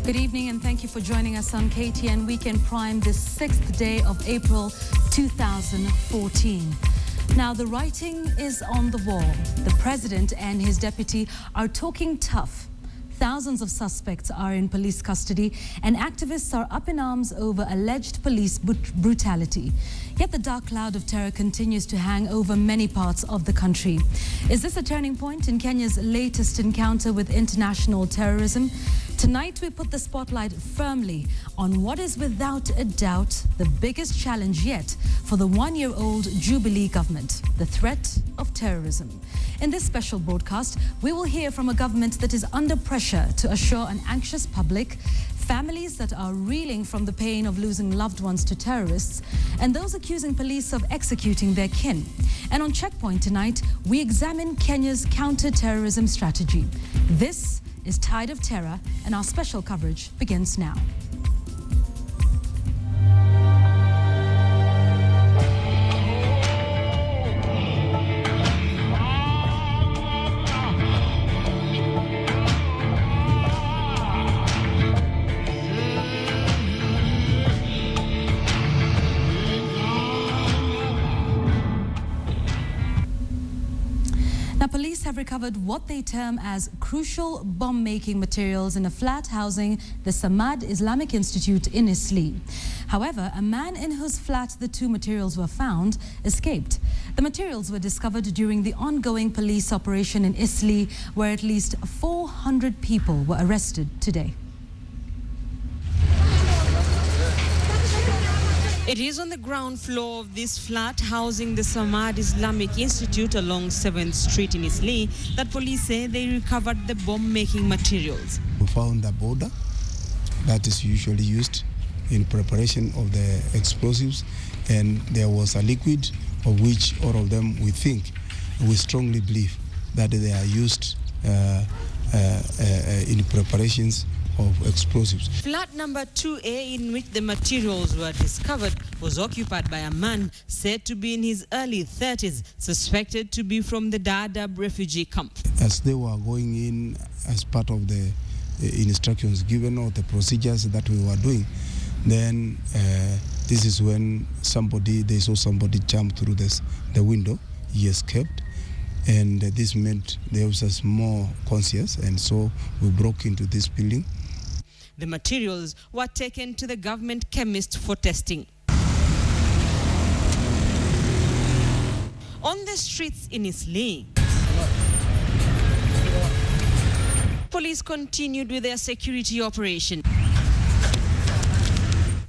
Good evening and thank you for joining us on KTN Weekend Prime, the 6th day of April 2014. Now, the writing is on the wall. The president and his deputy are talking tough. Thousands of suspects are in police custody and activists are up in arms over alleged police brutality. Yet the dark cloud of terror continues to hang over many parts of the country. Is this a turning point in Kenya's latest encounter with international terrorism? Tonight we put the spotlight firmly on what is without a doubt the biggest challenge yet for the one-year-old Jubilee government, the threat of terrorism. In this special broadcast, we will hear from a government that is under pressure to assure an anxious public, families that are reeling from the pain of losing loved ones to terrorists, and those accusing police of executing their kin. And on Checkpoint tonight, we examine Kenya's counter-terrorism strategy. This is Tide of Terror, and our special coverage begins now. Now, police have recovered what they term as crucial bomb-making materials in a flat housing the Samad Islamic Institute in Eastleigh. However, a man in whose flat the two materials were found escaped. The materials were discovered during the ongoing police operation in Eastleigh, where at least 400 people were arrested today. It is on the ground floor of this flat housing the Samad Islamic Institute along 7th Street in Eastleigh that police say they recovered the bomb-making materials. We found a border that is usually used in preparation of the explosives, and there was a liquid of which all of them we strongly believe that they are used in preparations of explosives. Flat number 2A, in which the materials were discovered, was occupied by a man said to be in his early 30s, suspected to be from the Dadaab refugee camp. As they were going in as part of the instructions given or the procedures that we were doing, then this is when they saw somebody jump through the window. He escaped. And this made the officers more conscious, and so we broke into this building. The materials were taken to the government chemist for testing. On the streets in Eastleigh, police continued with their security operation.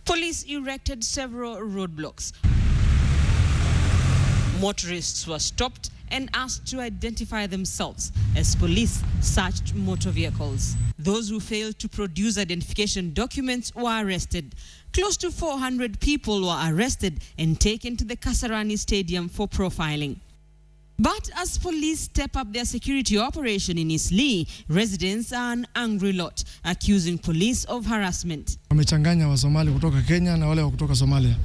Police erected several roadblocks. Motorists were stopped and asked to identify themselves as police searched motor vehicles. Those who failed to produce identification documents were arrested. Close to 400 people were arrested and taken to the Kasarani Stadium for profiling. But as police step up their security operation in Eastleigh, residents are an angry lot, accusing police of harassment. Wamechanganya wa Somali kutoka Kenya na wale wa kutoka Somalia.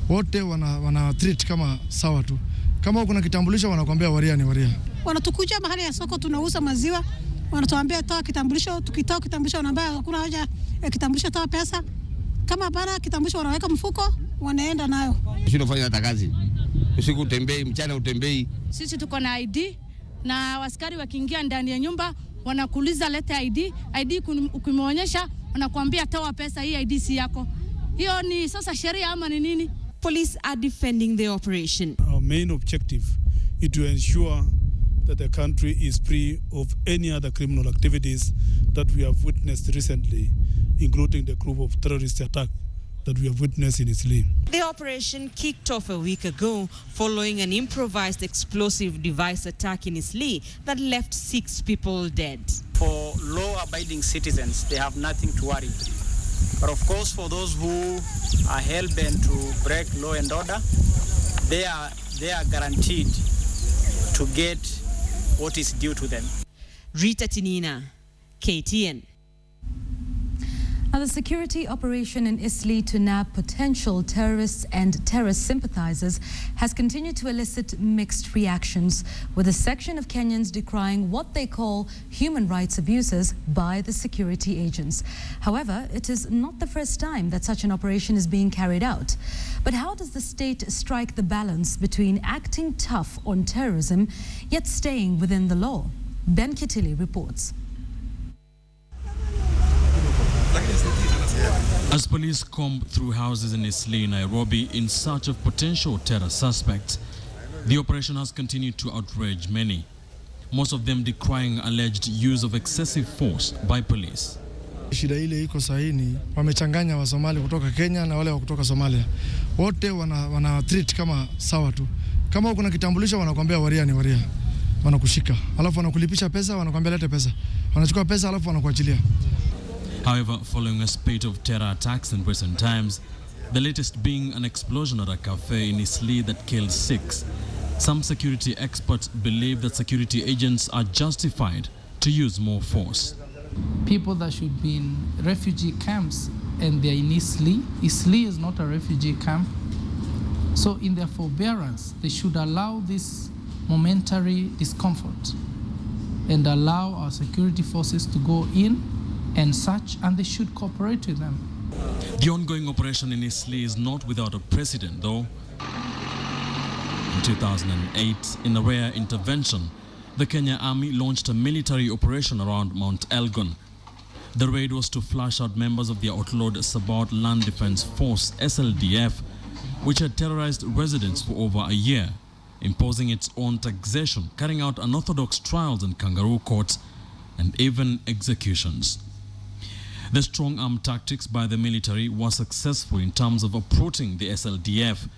Wote wana treat kama sawa tu. Kama kuna kitambulisho wanakuambia waria ni waria. Wanatukuja mahali ya soko tunauza maziwa, wanatuambia toa kitambulisho, tukitoa kitambulisho wanaambia hakuna haja ya kitambulisho, toa pesa. Kama bana kitambulisho wanaweka mfuko, wanaenda nayo. Tunafanya hata kazi. Usiku utembei, mchana utembei. Sisi tuko na ID na askari wakiingia ndani ya nyumba wanakuuliza leta ID. ID ukimwonyesha wanakuambia toa pesa, hii ID si yako. Hiyo ni sasa sheria ama ni nini? Police are defending the operation. Our main objective is to ensure that the country is free of any other criminal activities that we have witnessed recently, including the group of terrorist attack that we have witnessed in Eastleigh. The operation kicked off a week ago following an improvised explosive device attack in Eastleigh that left 6 people dead. For law-abiding citizens, they have nothing to worry. But of course, for those who are hell-bent to break law and order, they are guaranteed to get what is due to them. Rita Tinina, KTN. Now, Now, the security operation in Eastleigh to nab potential terrorists and terrorist sympathizers has continued to elicit mixed reactions, with a section of Kenyans decrying what they call human rights abuses by the security agents. However, it is not the first time that such an operation is being carried out. But how does the state strike the balance between acting tough on terrorism yet staying within the law? Ben Kitili reports. As police comb through houses in Eastleigh, Nairobi, in search of potential terror suspects, the operation has continued to outrage many, most of them decrying alleged use of excessive force by police. Shida ile iko sahini, wamechanganya wa Somali kutoka Kenya na wale wa kutoka Somalia. Wote wana treat kama sawa tu. Kama kuna kitambulisho wanakuambia waria ni waria. Wanakushika. Alafu wanakulipisha pesa, wanakuambia lete pesa. Wanachukua pesa alafu wanakuachilia. However, following a spate of terror attacks in recent times, the latest being an explosion at a cafe in Eastleigh that killed 6, some security experts believe that security agents are justified to use more force. People that should be in refugee camps and they're in Eastleigh. Eastleigh is not a refugee camp. So in their forbearance, they should allow this momentary discomfort and allow our security forces to go in and such, and they should cooperate with them. The ongoing operation in Eastleigh is not without a precedent, though. In 2008, in a rare intervention, the Kenya Army launched a military operation around Mount Elgon. The raid was to flush out members of the outlawed Sabaot Land Defense Force, SLDF, which had terrorized residents for over a year, imposing its own taxation, carrying out unorthodox trials in kangaroo courts, and even executions. The strong arm tactics by the military were successful in terms of uprooting the SLDF,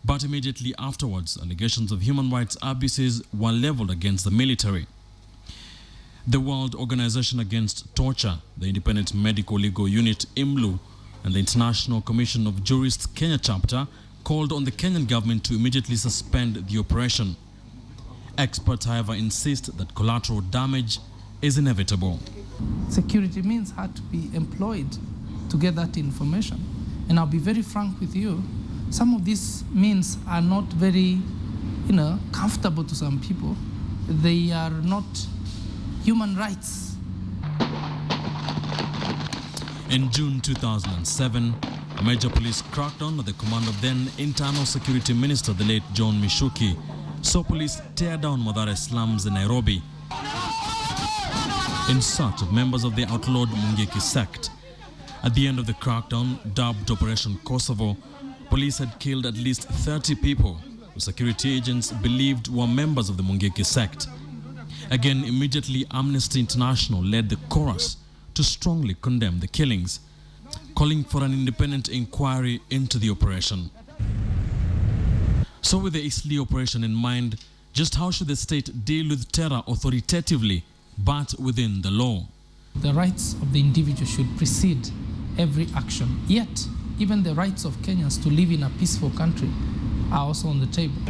but immediately afterwards, allegations of human rights abuses were leveled against the military. The World Organization Against Torture, the Independent Medical Legal Unit, IMLU, and the International Commission of Jurists Kenya chapter called on the Kenyan government to immediately suspend the operation. Experts, however, insist that collateral damage is inevitable. Security means had to be employed to get that information. And I'll be very frank with you, some of these means are not very, comfortable to some people. They are not human rights. In June 2007, a major police crackdown at the command of then Internal Security Minister, the late John Mishuki, saw police tear down Mathare slums in Nairobi in search of members of the outlawed Mungeki sect. At the end of the crackdown, dubbed Operation Kosovo, police had killed at least 30 people who security agents believed were members of the Mungeki sect. Again, immediately Amnesty International led the chorus to strongly condemn the killings, calling for an independent inquiry into the operation. So with the Eastleigh operation in mind, just how should the state deal with terror authoritatively, but within the law? The rights of the individual should precede every action. Yet, even the rights of Kenyans to live in a peaceful country are also on the table.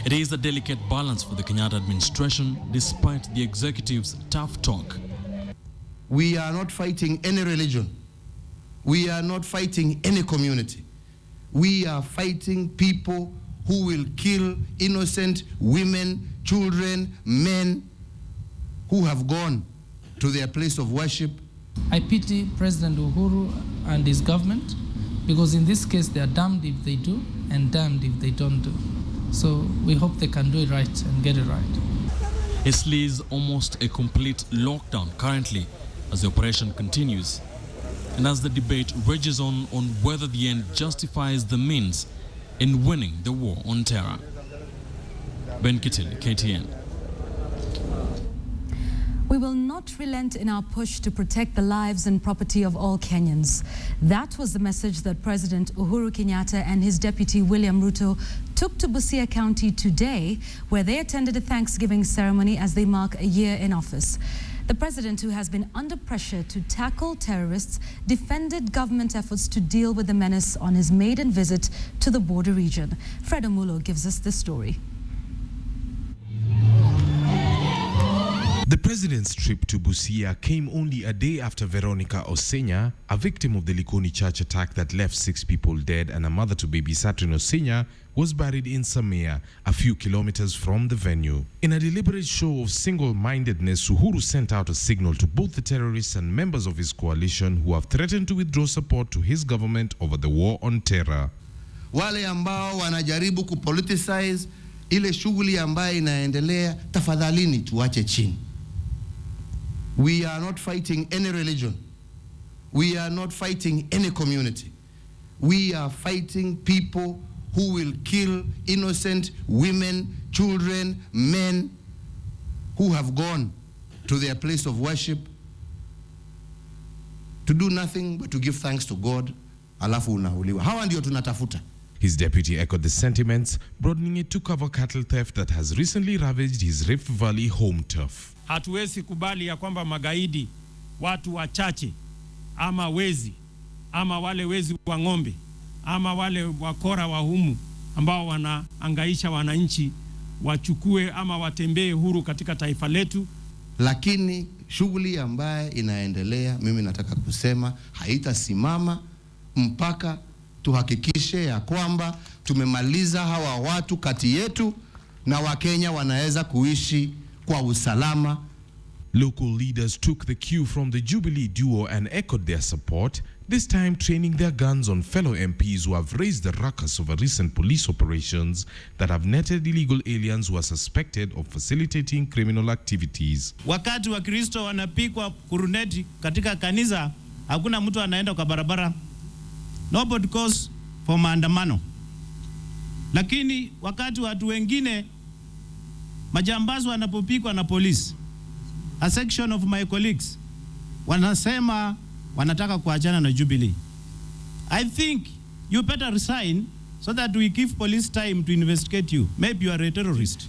It is a delicate balance for the Kenyatta administration, despite the executive's tough talk. We are not fighting any religion. We are not fighting any community. We are fighting people who will kill innocent women, children, men who have gone to their place of worship. I pity President Uhuru and his government, because in this case they are damned if they do and damned if they don't do. So we hope they can do it right and get it right. Eastleigh is almost a complete lockdown currently as the operation continues, and as the debate rages on whether the end justifies the means in winning the war on terror. Ben Kitili, KTN. We will not relent in our push to protect the lives and property of all Kenyans. That was the message that President Uhuru Kenyatta and his deputy William Ruto took to Busia County today, where they attended a Thanksgiving ceremony as they mark a year in office. The president, who has been under pressure to tackle terrorists, defended government efforts to deal with the menace on his maiden visit to the border region. Fred Omulo gives us the story. The president's trip to Busia came only a day after Veronica Osenya, a victim of the Likoni church attack that left 6 people dead and a mother-to-baby Satrin Osenya, was buried in Samia, a few kilometers from the venue. In a deliberate show of single-mindedness, Uhuru sent out a signal to both the terrorists and members of his coalition who have threatened to withdraw support to his government over the war on terror. Wale ambao wanajaribu kupoliticize ile shughuli ambayo inaendelea, tafadhalini tuache chini. We are not fighting any religion. We are not fighting any community. We are fighting people who will kill innocent women, children, men who have gone to their place of worship to do nothing but to give thanks to God, alafu unauliwa. Hawa ndio tunatafuta. His deputy echoed the sentiments, broadening it to cover cattle theft that has recently ravaged his Rift Valley home turf. Hatuwezi kubali ya kwamba magaidi, watu wachache, ama wezi, ama wale wezi wa ng'ombe, ama wale wakora wa humu ambao wanaangaisha wananchi, wachukue ama watembee huru katika taifa letu. Lakini shughuli ambaye inaendelea, mimi nataka kusema haitasimama mpaka tuhakikishe ya kwamba tumemaliza hawa watu kati yetu na Wakenya wanaweza kuishi kwa usalama. Local leaders took the cue from the Jubilee duo and echoed their support, this time training their guns on fellow MPs who have raised the ruckus over recent police operations that have netted illegal aliens who are suspected of facilitating criminal activities. Wakati wa Kristo wanapikwa kuruneti katika kanisa, hakuna mtu anaenda kwa barabara. Nobody goes for maandamano. Lakini wakati watu wengine majambazi wanapopikwa na polisi, a section of my colleagues wanasema wanataka kuachana na Jubilee. I think you better resign so that we give police time to investigate you. Maybe you are a terrorist.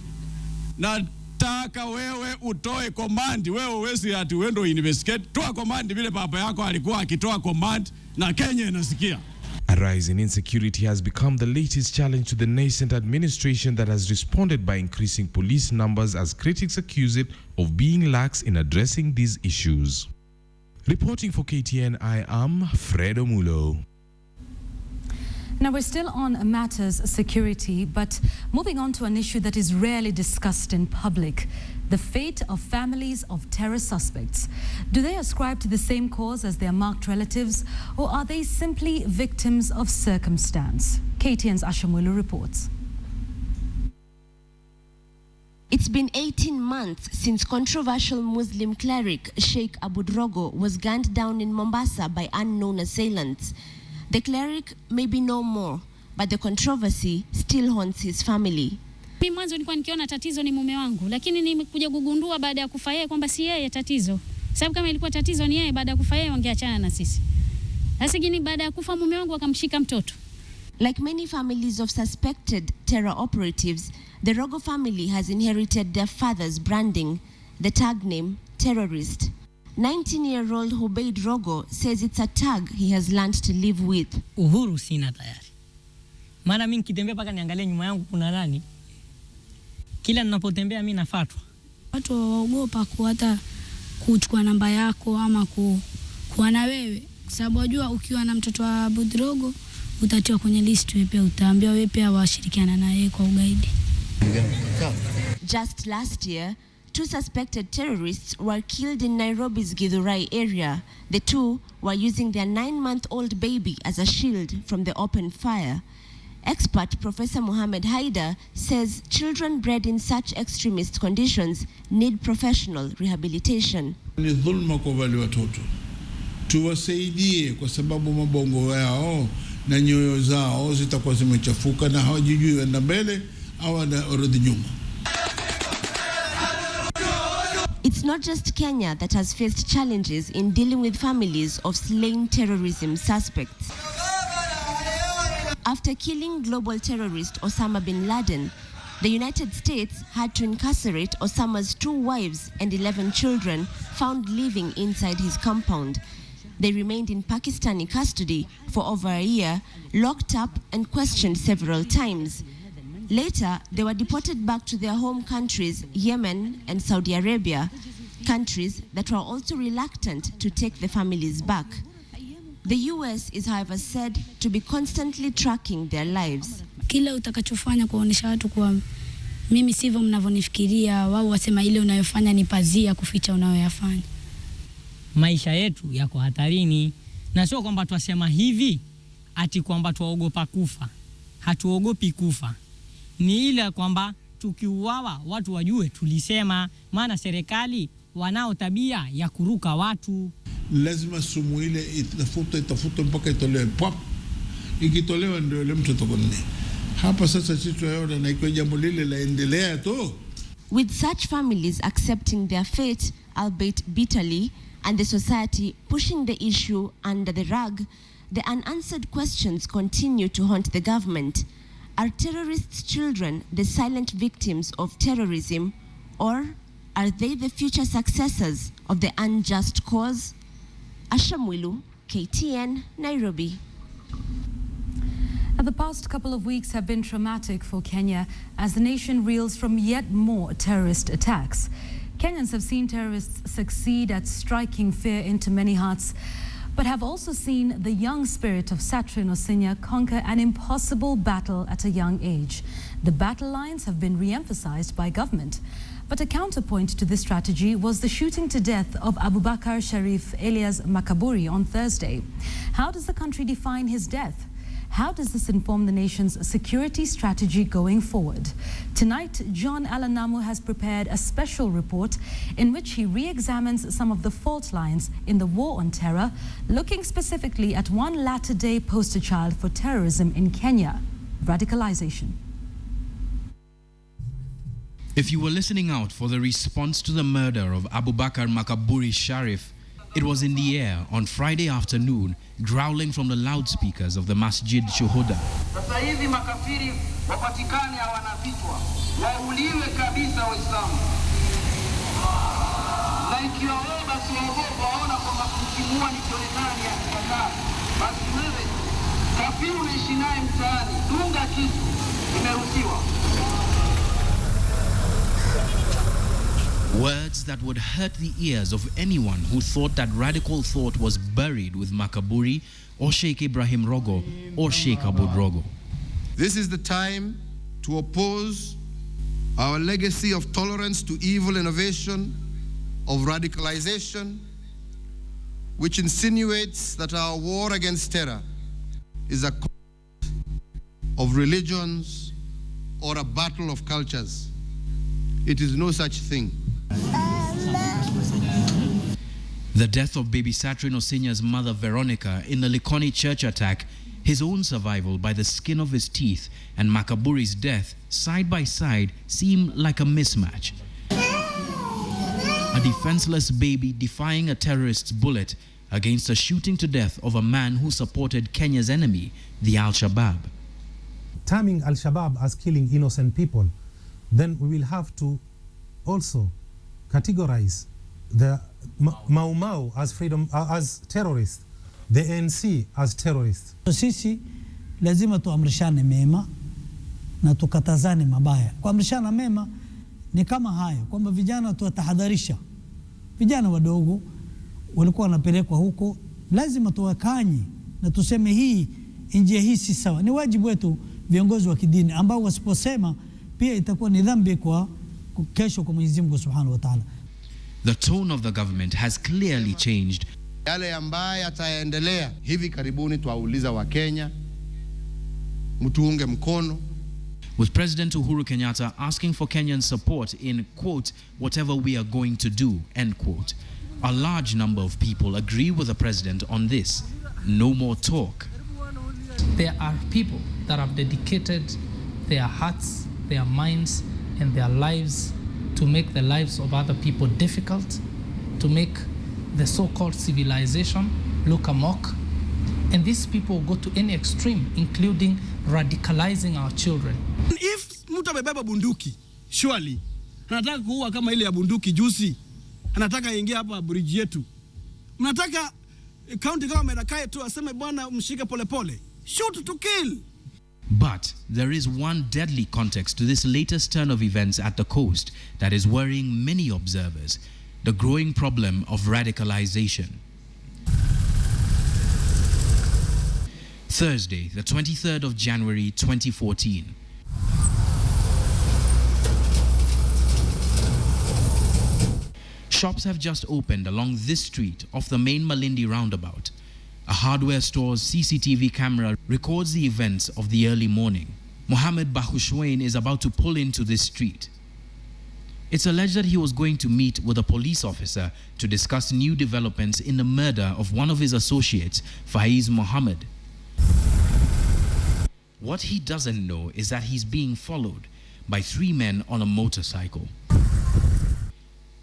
Nataka wewe utoe command. Wewe wesi ati uendo investigate. Toa command vile baba yako alikuwa akitoa command na Kenya inasikia. A rise in insecurity has become the latest challenge to the nascent administration that has responded by increasing police numbers as critics accuse it of being lax in addressing these issues. Reporting for KTN, I am Fred Omulo. Now, we're still on matters security, but moving on to an issue that is rarely discussed in public, the fate of families of terror suspects. Do they ascribe to the same cause as their marked relatives, or are they simply victims of circumstance? KTN's Ashamwilu reports. It's been 18 months since controversial Muslim cleric Sheikh Abu Drogo was gunned down in Mombasa by unknown assailants. The cleric may be no more, but the controversy still haunts his family. Mimi mwanzo nilikuwa nikiona tatizo ni mume wangu, lakini nimekuja kugundua baada ya kufa yeye kwamba si yeye tatizo. Sababu kama ilikuwa tatizo ni yeye, baada ya kufa yeye wangeachana na sisi. Sasa gini baada ya kufa mume wangu akamshika mtoto. Like many families of suspected terror operatives, the Rogo family has inherited their father's branding, the tag name terrorist. 19-year-old Hubeid Rogo says it's a tag he has learned to live with. Uhuru sina tayari. Mara mimi nikitembea paka niangalie nyuma yangu kuna nani. Kila ninapotembea mimi nafuatwa. Watu waogopa hata kuchukua namba yako ama kuwa na wewe. Sababu wajua ukiwa na mtoto wa Abu Drogo utatiwa kwenye list, wewe pia utaambiwa wewe pia washirikiana na yeye kwa ugaidi. Just last year, 2 suspected terrorists were killed in Nairobi's Githurai area. The 2 were using their 9-month-old baby as a shield from the open fire. Expert Professor Mohammed Haida says children bred in such extremist conditions need professional rehabilitation. Ni dhulma kwa wale watoto. Tuwasaidie kwa sababu mabongo yao na nyoyo zao zitakuwa zimechafuka na hawajijui wenda mbele au warudi nyuma. It's not just Kenya that has faced challenges in dealing with families of slain terrorism suspects. After killing global terrorist Osama bin Laden, the United States had to incarcerate Osama's 2 wives and 11 children found living inside his compound. They remained in Pakistani custody for over a year, locked up and questioned several times. Later, they were deported back to their home countries, Yemen and Saudi Arabia. countries that were also reluctant to take the families back. The US is, however, said to be constantly tracking their lives. Kila utakachofanya kuonesha watu kwa mimi sivyo mnavyonifikiria, wao wasema ile unayofanya ni pazia kuficha unayoyafanya. Maisha yetu yako hatarini, na sio kwamba twasema hivi ati kwamba tuogopa kufa. Hatuogopi kufa. Ni ile kwamba tukiuawa watu wajue tulisema, maana serikali wanao tabia ya kuruka watu. Lazima sumu ile itafutwe mpaka itolewe pop. Ikitolewa ndio ile mtu atakonne. Hapa sasa sisi tunaona na iko jambo lile laendelea tu. With such families accepting their fate, albeit bitterly, and the society pushing the issue under the rug, the unanswered questions continue to haunt the government. Are terrorists' children the silent victims of terrorism, or are they the future successors of the unjust cause? Ashamwilu, KTN, Nairobi. The past couple of weeks have been traumatic for Kenya as the nation reels from yet more terrorist attacks. Kenyans have seen terrorists succeed at striking fear into many hearts, but have also seen the young spirit of Satrin Osinya conquer an impossible battle at a young age. The battle lines have been re-emphasized by government. But a counterpoint to this strategy was the shooting to death of Abubakar Sharif alias Makaburi on Thursday. How does the country define his death? How does this inform the nation's security strategy going forward? Tonight, John Alanamu has prepared a special report in which he re-examines some of the fault lines in the war on terror, looking specifically at one latter-day poster child for terrorism in Kenya, radicalization. If you were listening out for the response to the murder of Abubakar Makaburi Sharif, it was in the air on Friday afternoon, growling from the loudspeakers of the Masjid Shuhuda. Sasa hivi makafiri wapatikane hawana vichwa, wauliwe kabisa Waislamu. Na ikiwa wewe basi waogopa waona kwamba kumtimua ni kionekana ya kikataa, basi wewe kafiri unaishi naye mtaani, dunga kitu, imeruhusiwa. Words that would hurt the ears of anyone who thought that radical thought was buried with Makaburi or Sheikh Ibrahim Rogo or Sheikh Abud Rogo. This is the time to oppose our legacy of tolerance to evil innovation, of radicalization, which insinuates that our war against terror is a conflict of religions or a battle of cultures. It is no such thing. The death of baby Satrin Osinya's mother Veronica in the Likoni church attack, his own survival by the skin of his teeth, and Makaburi's death side by side seem like a mismatch. A defenseless baby defying a terrorist's bullet against a shooting to death of a man who supported Kenya's enemy, the Al-Shabaab. Terming Al-Shabaab as killing innocent people, then we will have to also categorize the Mau Mau as as terrorists, the ANC as terrorists. Sisi lazima tuamrishane mema na tukatazane mabaya. Kuamrishana mema ni kama haya kwamba vijana tuwatahadharisha. Vijana wadogo walikuwa wanapelekwa huko, lazima tuwakanye na tuseme hii njia hii si sawa. Ni wajibu wetu viongozi wa kidini ambao wasiposema pia itakuwa ni dhambi kwa kesho kwa Mwenyezi Mungu Subhanahu wa Ta'ala. The tone of the government has clearly changed. Yale ambaye yataendelea hivi karibuni tuwauliza wa Kenya mtuunge mkono. With President Uhuru Kenyatta asking for Kenyan support in, quote, whatever we are going to do, end quote. A large number of people agree with the president on this. No more talk. There are people that have dedicated their hearts, their minds, and their lives to make the lives of other people difficult, to make the so-called civilization look amok. And these people go to any extreme, including radicalizing our children. If mtu amebeba bunduki, surely, anataka kuua kama ile ya bunduki juzi, anataka ingia hapa bridge yetu. Mnataka county kama Medakae tu aseme bwana mshike pole pole. Shoot to kill. But there is one deadly context to this latest turn of events at the coast that is worrying many observers. the growing problem of radicalization. Thursday, the 23rd of January 2014. Shops have just opened along this street off the main Malindi roundabout. A hardware store's CCTV camera records the events of the early morning. Mohammed Bahushwain is about to pull into this street. It's alleged that he was going to meet with a police officer to discuss new developments in the murder of one of his associates, Faiz Mohammed. What he doesn't know is that he's being followed by 3 men on a motorcycle.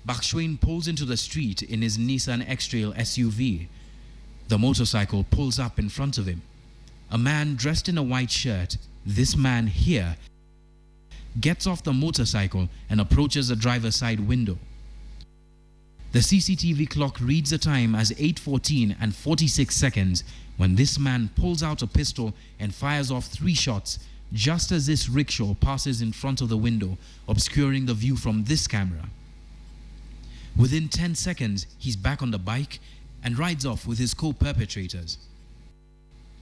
Bakhshwain pulls into the street in his Nissan X-Trail SUV. The motorcycle pulls up in front of him. A man dressed in a white shirt, this man here, gets off the motorcycle and approaches the driver's side window. The CCTV clock reads the time as 8:14 and 46 seconds when this man pulls out a pistol and fires off 3 shots just as this rickshaw passes in front of the window, obscuring the view from this camera. Within 10 seconds, he's back on the bike and rides off with his co-perpetrators.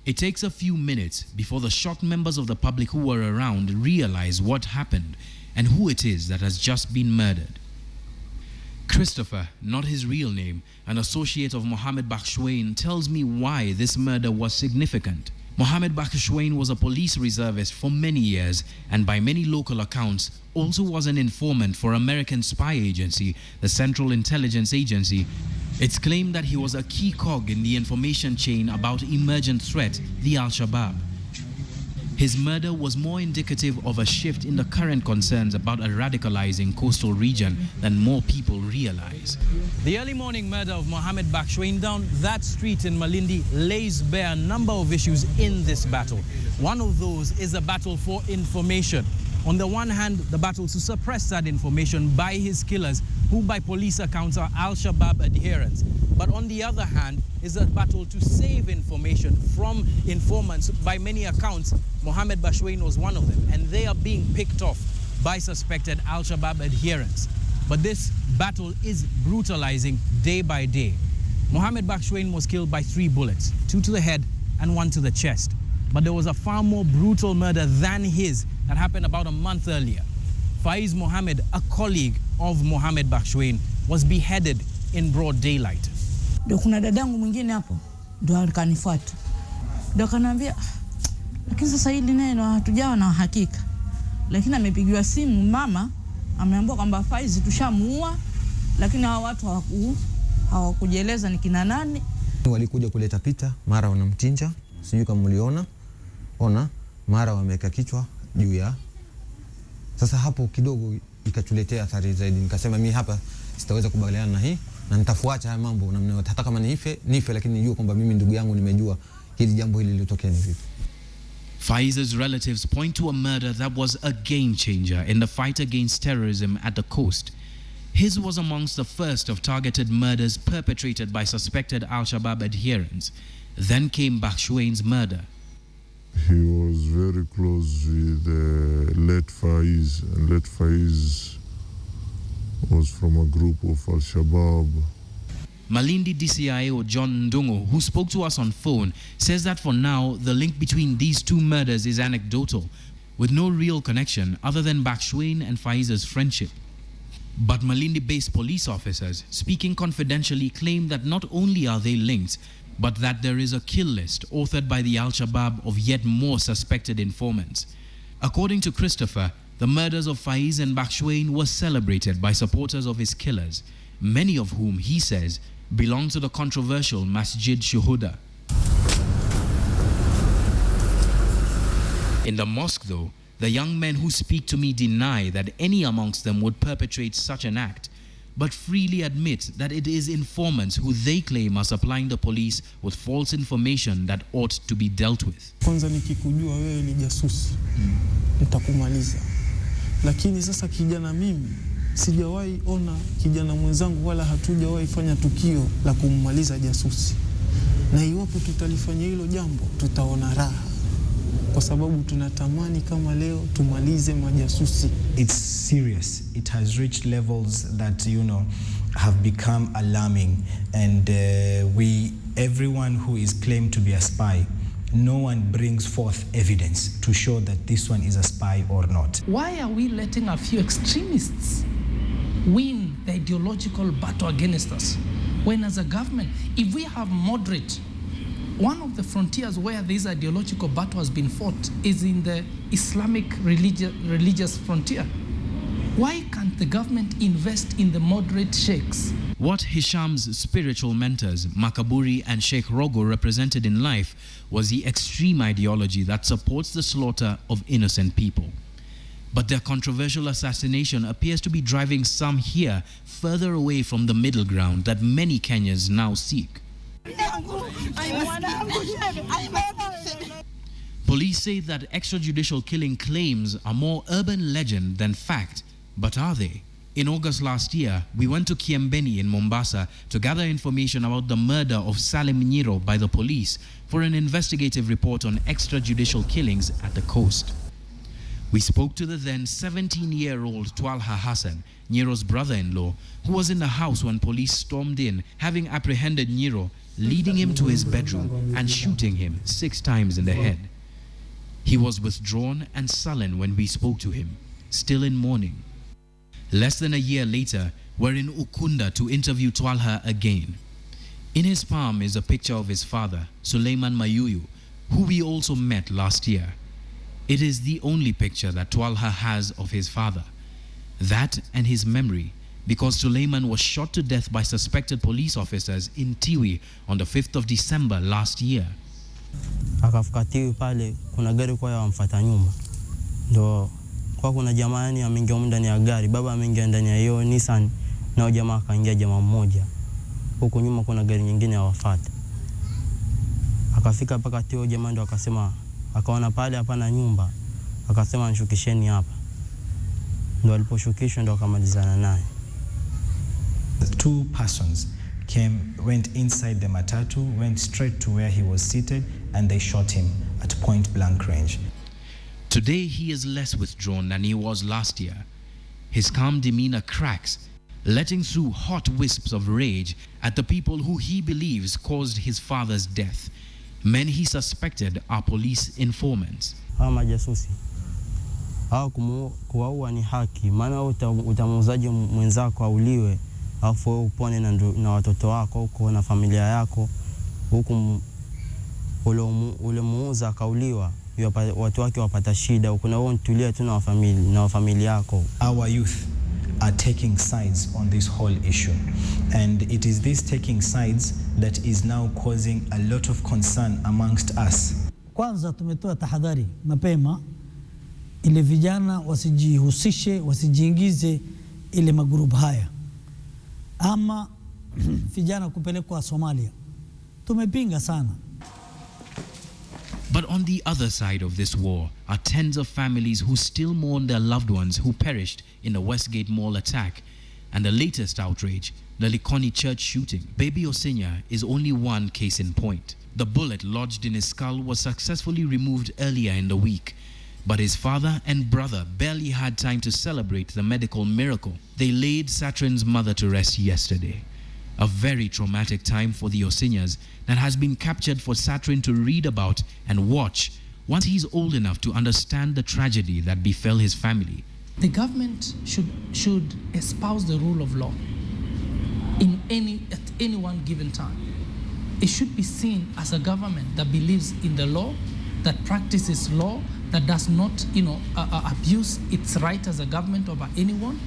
It takes a few minutes before the shocked members of the public who were around realize what happened and who it is that has just been murdered. Christopher, not his real name, an associate of Mohammed Bakhshwain, tells me why this murder was significant. Mohammed Bakhshwain was a police reservist for many years and by many local accounts also was an informant for American spy agency, the Central Intelligence Agency. It's claimed that he was a key cog in the information chain about emergent threat, the Al-Shabaab. His murder was more indicative of a shift in the current concerns about a radicalizing coastal region than more people realize. The early morning murder of Mohammed Bakhshwain down that street in Malindi lays bare a number of issues in this battle. One of those is a battle for information. On the one hand, the battle to suppress that information by his killers, who by police accounts are Al-Shabaab adherents. But on the other hand, is a battle to save information from informants. By many accounts, Mohammed Bakhshwain was one of them, and they are being picked off by suspected Al-Shabaab adherents. But this battle is brutalizing day by day. Mohammed Bakhshwain was killed by 3 bullets, 2 to the head and 1 to the chest. But there was a far more brutal murder than his that happened about a month earlier. Faiz Mohammed, a colleague of Mohammed Bakhshwain, was beheaded in broad daylight. Ndio kuna dadangu mwingine hapo ndio akanifuata. Ndio akaniambia lakini sasa hili neno hatujawa na hakika. Lakini amepigiwa simu mama ameambiwa kwamba Faiz tushamuua lakini hao watu hawakujieleza ni kina nani. Walikuja kuleta pita, mara wanamchinja, sijui kama mliona. Mara wameka kichwa juu ya. Sasa hapo kidogo ikatuletea athari zaidi. Nikasema mimi hapa sitaweza kubaliana na hii na nitafuacha haya mambo na mnao hata kama nife lakini nijue kwamba mimi ndugu yangu nimejua hili jambo hili lilitokea ni vipi. Faiz's relatives point to a murder that was a game changer in the fight against terrorism at the coast. His was amongst the first of targeted murders perpetrated by suspected Al-Shabaab adherents. Then came Bakhshwain's murder. He was very close with late Faiz, and late Faiz was from a group of Al-Shabaab. Malindi DCIO John Ndungo, who spoke to us on phone, says that for now, the link between these 2 murders is anecdotal, with no real connection other than Bakhshwain and Faiz's friendship. But Malindi-based police officers, speaking confidentially, claim that not only are they linked, but that there is a kill list authored by the Al-Shabaab of yet more suspected informants. According to Christopher, the murders of Faiz and Bakhshwain were celebrated by supporters of his killers, many of whom, he says, belong to the controversial Masjid Shuhuda. In the mosque, though, the young men who speak to me deny that any amongst them would perpetrate such an act, but freely admit that it is informants who they claim are supplying the police with false information that ought to be dealt with. Kwanza nikikujua wewe ni jasusi, nitakumaliza. Lakini sasa kijana mimi, sijawahi ona kijana mwenzangu wala hatujawahi fanya tukio la kummaliza jasusi. Na iwapo tutalifanya hilo jambo, tutaona raha. Kwa sababu tunatamani kama leo tumalize majasusi. It's serious. It has reached levels that, have become alarming, and everyone who is claimed to be a spy, no one brings forth evidence to show that this one is a spy or not. Why are we letting a few extremists win the ideological battle against us? When as a government, if we have moderate, one of the frontiers where this ideological battle has been fought is in the Islamic religious frontier. Why can't the government invest in the moderate sheikhs? What Hisham's spiritual mentors, Makaburi and Sheikh Rogo, represented in life was the extreme ideology that supports the slaughter of innocent people. But their controversial assassination appears to be driving some here further away from the middle ground that many Kenyans now seek. Police say that extrajudicial killing claims are more urban legend than fact, but are they? In August last year, we went to Kiembeni in Mombasa to gather information about the murder of Salim Nyiro by the police for an investigative report on extrajudicial killings at the coast. We spoke to the then 17-year-old Twalha Hassan, Nyiro's brother-in-law, who was in the house when police stormed in, having apprehended Nyiro, leading him to his bedroom and shooting him 6 times in the head. He was withdrawn and sullen when we spoke to him, still in mourning. Less than a year later, we're in Ukunda to interview Twalha again. In his palm is a picture of his father, Suleiman Mayuyu, who we also met last year. It is the only picture that Twalha has of his father. That and his memory, because Suleiman was shot to death by suspected police officers in Tiwi on the 5th of December last year. Akafika Tiwi pale, kuna gari kwa yamfuata nyuma. Ndo kwa kuna jamaa yani ameingia ndani ya gari, baba ameingia ndani ya hiyo Nissan na jamaa akaingia jamaa mmoja. Huko nyuma kuna gari nyingine yawafuata. Akafika mpaka Tiwi, jamaa ndo akasema, akaona pale hapana nyumba, akasema nishukisheni hapa. Ndo aliposhukishwa ndo akamalizana naye. The 2 persons went inside the matatu, went straight to where he was seated, and they shot him at point blank range. Today he is less withdrawn than he was last year. His calm demeanor cracks, letting through hot wisps of rage at the people who he believes caused his father's death. Men he suspected are police informants. Hawa majasusi, hawa kuwaua ni haki, maana utamuuzaje mwenzako auliwe afu upone na watoto wako huko na familia yako, huku ule muuza akauliwa, watu wake wapata shida, huko na wewe untulia tu na familia yako. Our youth are taking sides on this whole issue, and it is this taking sides that is now causing a lot of concern amongst us. Kwanza tumetoa tahadhari mapema ili vijana wasijihusishe, wasijiingize ile magrupu haya ama vijana kupelekwa Somalia. Tumepinga sana. But on the other side of this war are tens of families who still mourn their loved ones who perished in the Westgate Mall attack and the latest outrage, the Likoni church shooting. Baby Osenya is only one case in point. The bullet lodged in his skull was successfully removed earlier in the week, but his father and brother barely had time to celebrate the medical miracle. They laid Satrin's mother to rest yesterday. A very traumatic time for the Osenyas that has been captured for Satrin to read about and watch once he's old enough to understand the tragedy that befell his family. The government should espouse the rule of law at any one given time. It should be seen as a government that believes in the law, that practices law, that does not, abuse its right as a government over anyone.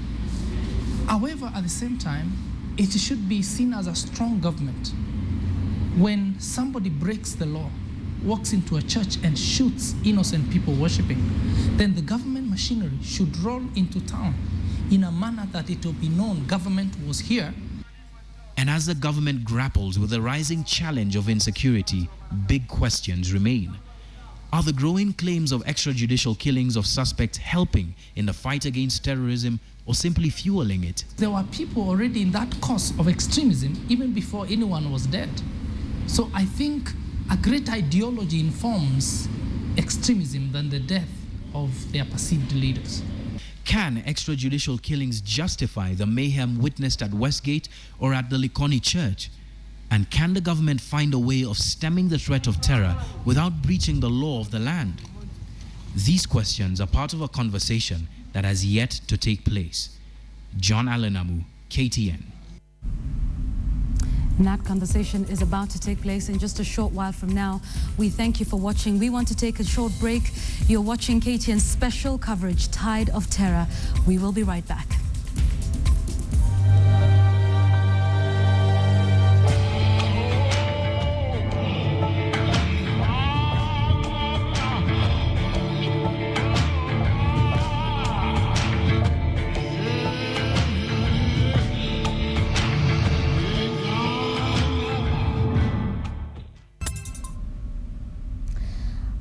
However, at the same time, it should be seen as a strong government. When somebody breaks the law, walks into a church and shoots innocent people worshiping, then the government machinery should roll into town in a manner that it will be known government was here. And as the government grapples with the rising challenge of insecurity, big questions remain. Are the growing claims of extrajudicial killings of suspects helping in the fight against terrorism or simply fueling it? There were people already in that cause of extremism even before anyone was dead. So I think a great ideology informs extremism than the death of their perceived leaders. Can extrajudicial killings justify the mayhem witnessed at Westgate or at the Likoni church? And can the government find a way of stemming the threat of terror without breaching the law of the land? These questions are part of a conversation that has yet to take place. John Alenamu, KTN. And that conversation is about to take place in just a short while from now. We thank you for watching. We want to take a short break. You're watching KTN's special coverage, Tide of Terror. We will be right back.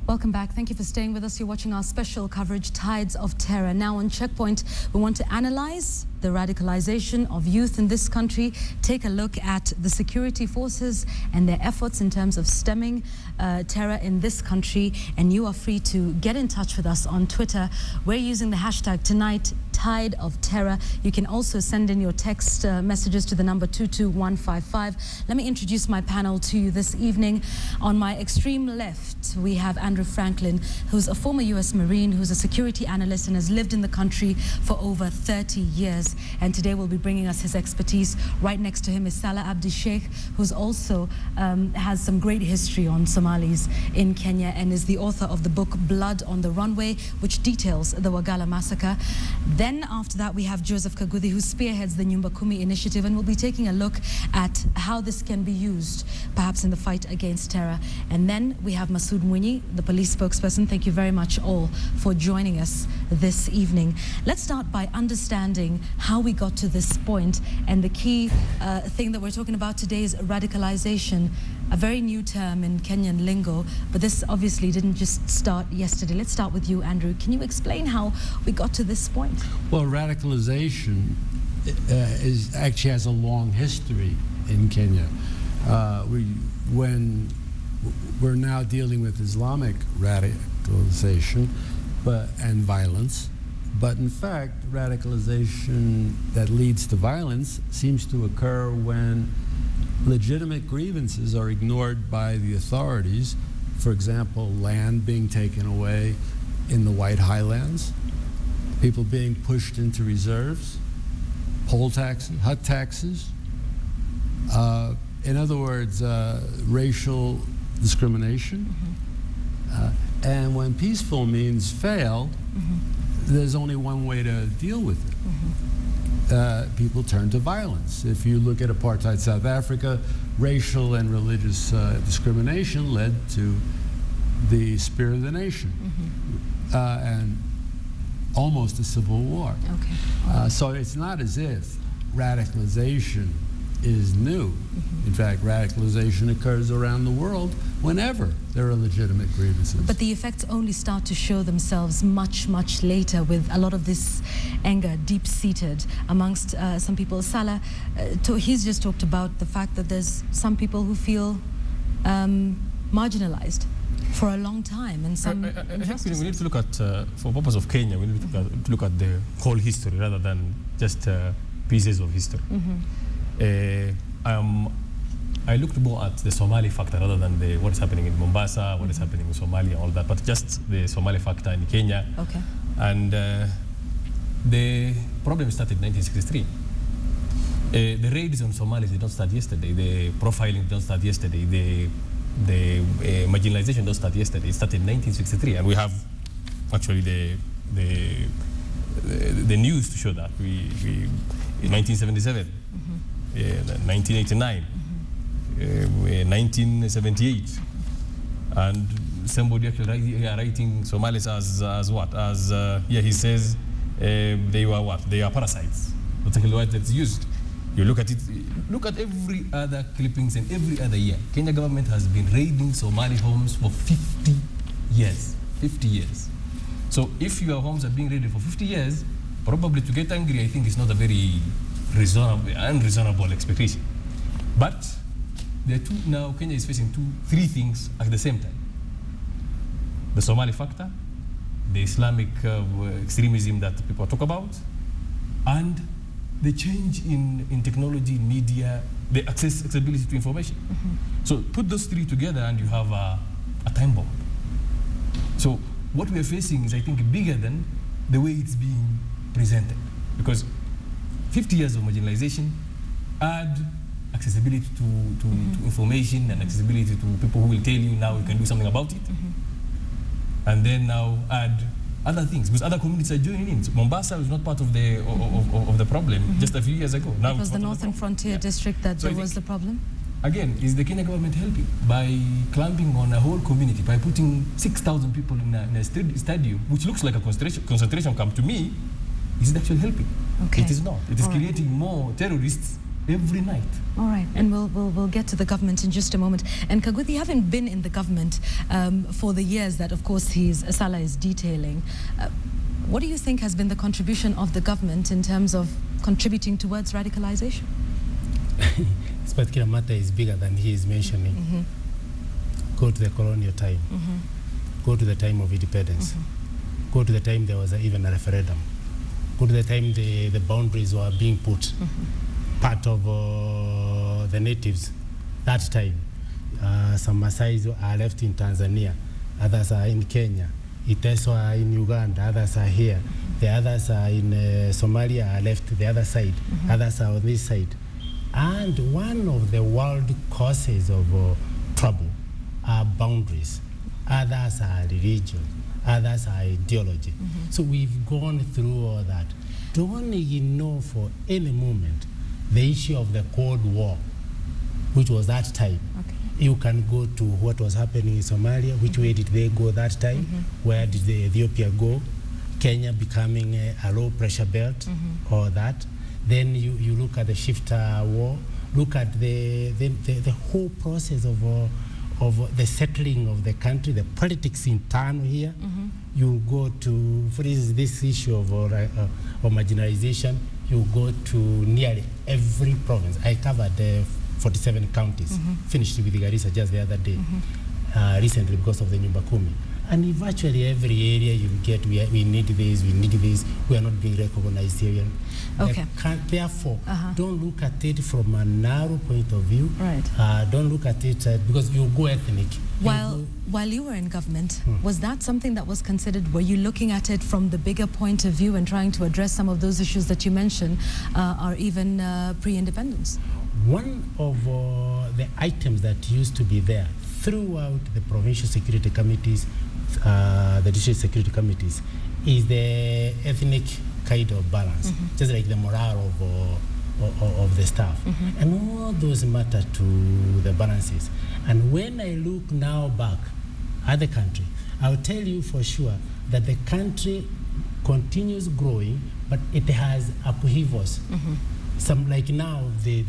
Welcome back. Thank you for staying with us. You're watching our special coverage, Tides of Terror. Now on Checkpoint, we want to analyze the radicalization of youth in this country, take a look at the security forces and their efforts in terms of stemming terror in this country. And you are free to get in touch with us on Twitter. We're using the hashtag tonight, Tide of Terror. You can also send in your text messages to the number 22155. Let me introduce my panel to you this evening. On my extreme left, we have Andrew Franklin, who's a former U.S. Marine, who's a security analyst and has lived in the country for over 30 years. And today will be bringing us his expertise. Right next to him is Salah Abdi Sheikh, who's also has some great history on Somalis in Kenya and is the author of the book Blood on the Runway, which details the Wagala massacre. Then after that, we have Joseph Kaguthi, who spearheads the Nyumba Kumi initiative, and we'll be taking a look at how this can be used, perhaps in the fight against terror. And then we have Masood Mwinyi, the police spokesperson. Thank you very much all for joining us this evening. Let's start by understanding how we got to this point, and the key thing that we're talking about today is radicalization, a very new term in Kenyan lingo, but this obviously didn't just start yesterday. Let's start with you, Andrew. Can you explain how we got to this point? Well, radicalization actually has a long history in Kenya. When we're now dealing with Islamic radicalization and violence, but in fact, radicalization that leads to violence seems to occur when legitimate grievances are ignored by the authorities. For example, land being taken away in the White Highlands, people being pushed into reserves, poll taxes, hut taxes. In other words, racial discrimination. And when peaceful means fail, there's only one way to deal with it. People turn to violence. If you look at apartheid South Africa, racial and religious discrimination led to the Spirit of the Nation and almost a civil war. So it's not as if radicalization is new. In fact, radicalization occurs around the world whenever there are legitimate grievances. But the effects only start to show themselves much, much later, with a lot of this anger deep-seated amongst some people. Salah, he's just talked about the fact that there's some people who feel marginalized for a long time, and some. I think we need to look at, for purpose of Kenya, we need to look at the whole history rather than just pieces of history. I looked more at the Somali factor rather than what is happening in Mombasa, what is happening in Somalia, all that, but just the Somali factor in Kenya. And the problem started in 1963. The raids on Somalis did not start yesterday. The profiling did not start yesterday. The marginalization did not start yesterday. It started in 1963, and we have actually the news to show that. We in 1977, 1989, 1978, and somebody actually writing Somalis as what? As he says they were what? They are parasites. That's the word that's used. You look at it, look at every other clippings, and every other year, Kenya government has been raiding Somali homes for 50 years. 50 years. So if your homes are being raided for 50 years, probably to get angry, I think, is not a very unreasonable expectation. But there are now Kenya is facing three things at the same time: the Somali factor, the Islamic extremism that people talk about, and the change in technology, media, the accessibility to information. So put those three together and you have a time bomb. So what we are facing is, I think, bigger than the way it's being presented. Because 50 years of marginalization, add accessibility to information and accessibility to people who will tell you now you can do something about it. And then now add other things, because other communities are joining in. So Mombasa was not part of the problem just a few years ago. Now it was the Northern Frontier District that there was the problem? Again, is the Kenya government helping by clamping on a whole community, by putting 6,000 people in a stadium, which looks like a concentration camp to me? Is it actually helping? Okay. It is not. It is creating more terrorists every night. All right, and we'll get to the government in just a moment. And Kaguthi, having been in the government for the years that, of course, Salah is detailing, what do you think has been the contribution of the government in terms of contributing towards radicalization? This particular matter is bigger than he is mentioning. Go to the colonial time. Go to the time of independence. Go to the time there was even a referendum. Go to the time the boundaries were being put. Part of the natives that time. Some Maasais are left in Tanzania, others are in Kenya, Iteso are in Uganda, others are here. The others are in Somalia, are left the other side, others are on this side. And one of the world causes of trouble are boundaries. Others are religion, others are ideology. So we've gone through all that. Don't ignore for any moment the issue of the Cold War, which was that time. You can go to what was happening in Somalia, which way did they go that time? Where did Ethiopia go? Kenya becoming a low pressure belt, or that. Then you look at the shifter war, look at the whole process of the settling of the country, the politics internal here. You go to, for instance, this issue of marginalization, you go to nearly every province. I covered 47 counties, finished with Garissa just the other day, recently because of the Nyumba Kumi. And in virtually every area you get, we need this, we are not being recognized here. Okay. Therefore, don't look at it from a narrow point of view. Right. Don't look at it because you go ethnic. While you were in government, was that something that was considered? Were you looking at it from the bigger point of view and trying to address some of those issues that you mentioned, or even pre-independence? One of the items that used to be there throughout the provincial security committees, the district security committees, is the ethnic kind of balance, just like the morale of the staff. And all those matter to the balances. And when I look now back at the country, I'll tell you for sure that the country continues growing, but it has upheavals. Some, like now, the